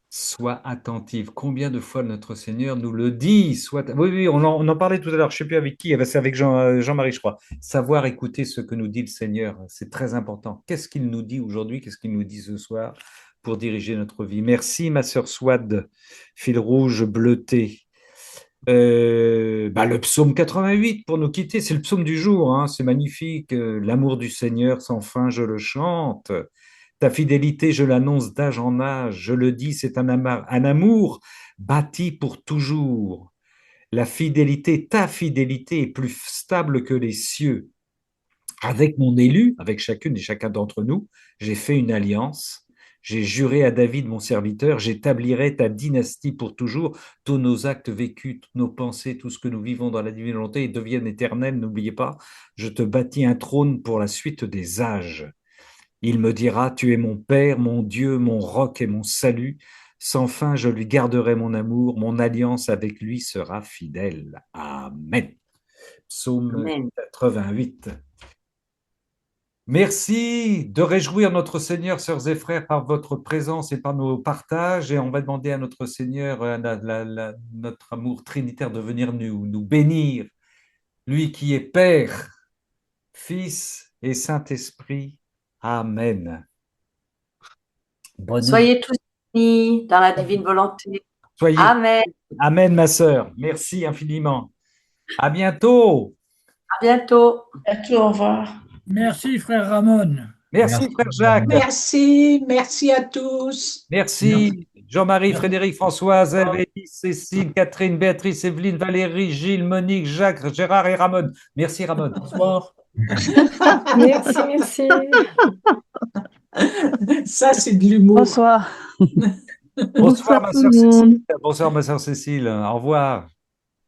Sois attentive. Combien de fois notre Seigneur nous le dit? Oui, oui, on en parlait tout à l'heure, je ne sais plus avec qui, c'est avec Jean-Marie, je crois. Savoir écouter ce que nous dit le Seigneur, c'est très important. Qu'est-ce qu'il nous dit aujourd'hui? Qu'est-ce qu'il nous dit ce soir pour diriger notre vie? Merci, ma sœur Swad, fil rouge bleuté. Le psaume 88 pour nous quitter, c'est le psaume du jour, hein, c'est magnifique. L'amour du Seigneur sans fin, je le chante. Ta fidélité, je l'annonce d'âge en âge. Je le dis, c'est un amour bâti pour toujours. La fidélité, ta fidélité est plus stable que les cieux. Avec mon élu, avec chacune et chacun d'entre nous, j'ai fait une alliance. J'ai juré à David, mon serviteur, j'établirai ta dynastie pour toujours. Tous nos actes vécus, toutes nos pensées, tout ce que nous vivons dans la divine volonté deviennent éternels. N'oubliez pas, je te bâtis un trône pour la suite des âges. Il me dira, tu es mon Père, mon Dieu, mon roc et mon salut. Sans fin, je lui garderai mon amour, mon alliance avec lui sera fidèle. Amen. Psaume Amen. 88. Merci de réjouir notre Seigneur, sœurs et frères, par votre présence et par nos partages. Et on va demander à notre Seigneur, notre amour trinitaire, de venir nous bénir. Lui qui est Père, Fils et Saint-Esprit. Amen. Bonne nuit. Soyez tous unis dans la divine volonté. Soyez. Amen. Amen, ma sœur. Merci infiniment. À bientôt. À bientôt. À bientôt, au revoir. Merci, frère Ramon. Merci, frère Jacques. Merci à tous. Merci, Jean-Marie, Frédéric, Françoise, Élise, Cécile, Catherine, Béatrice, Evelyne, Valérie, Gilles, Monique, Jacques, Gérard et Ramon. Merci, Ramon. Bonsoir. Merci. Ça, c'est de l'humour. Bonsoir. Bonsoir, ma sœur Cécile. Bonsoir, ma sœur Cécile. Au revoir.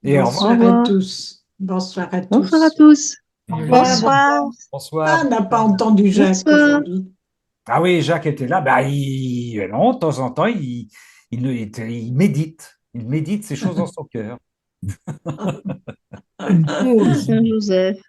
Et Bonsoir à tous. Bonsoir à tous. Bonsoir à tous. Bonsoir. Bonsoir. Ah, on n'a pas entendu Jacques aujourd'hui. Ah oui, Jacques était là. Non, de temps en temps, il médite. Il médite ces choses dans son cœur. Saint Joseph.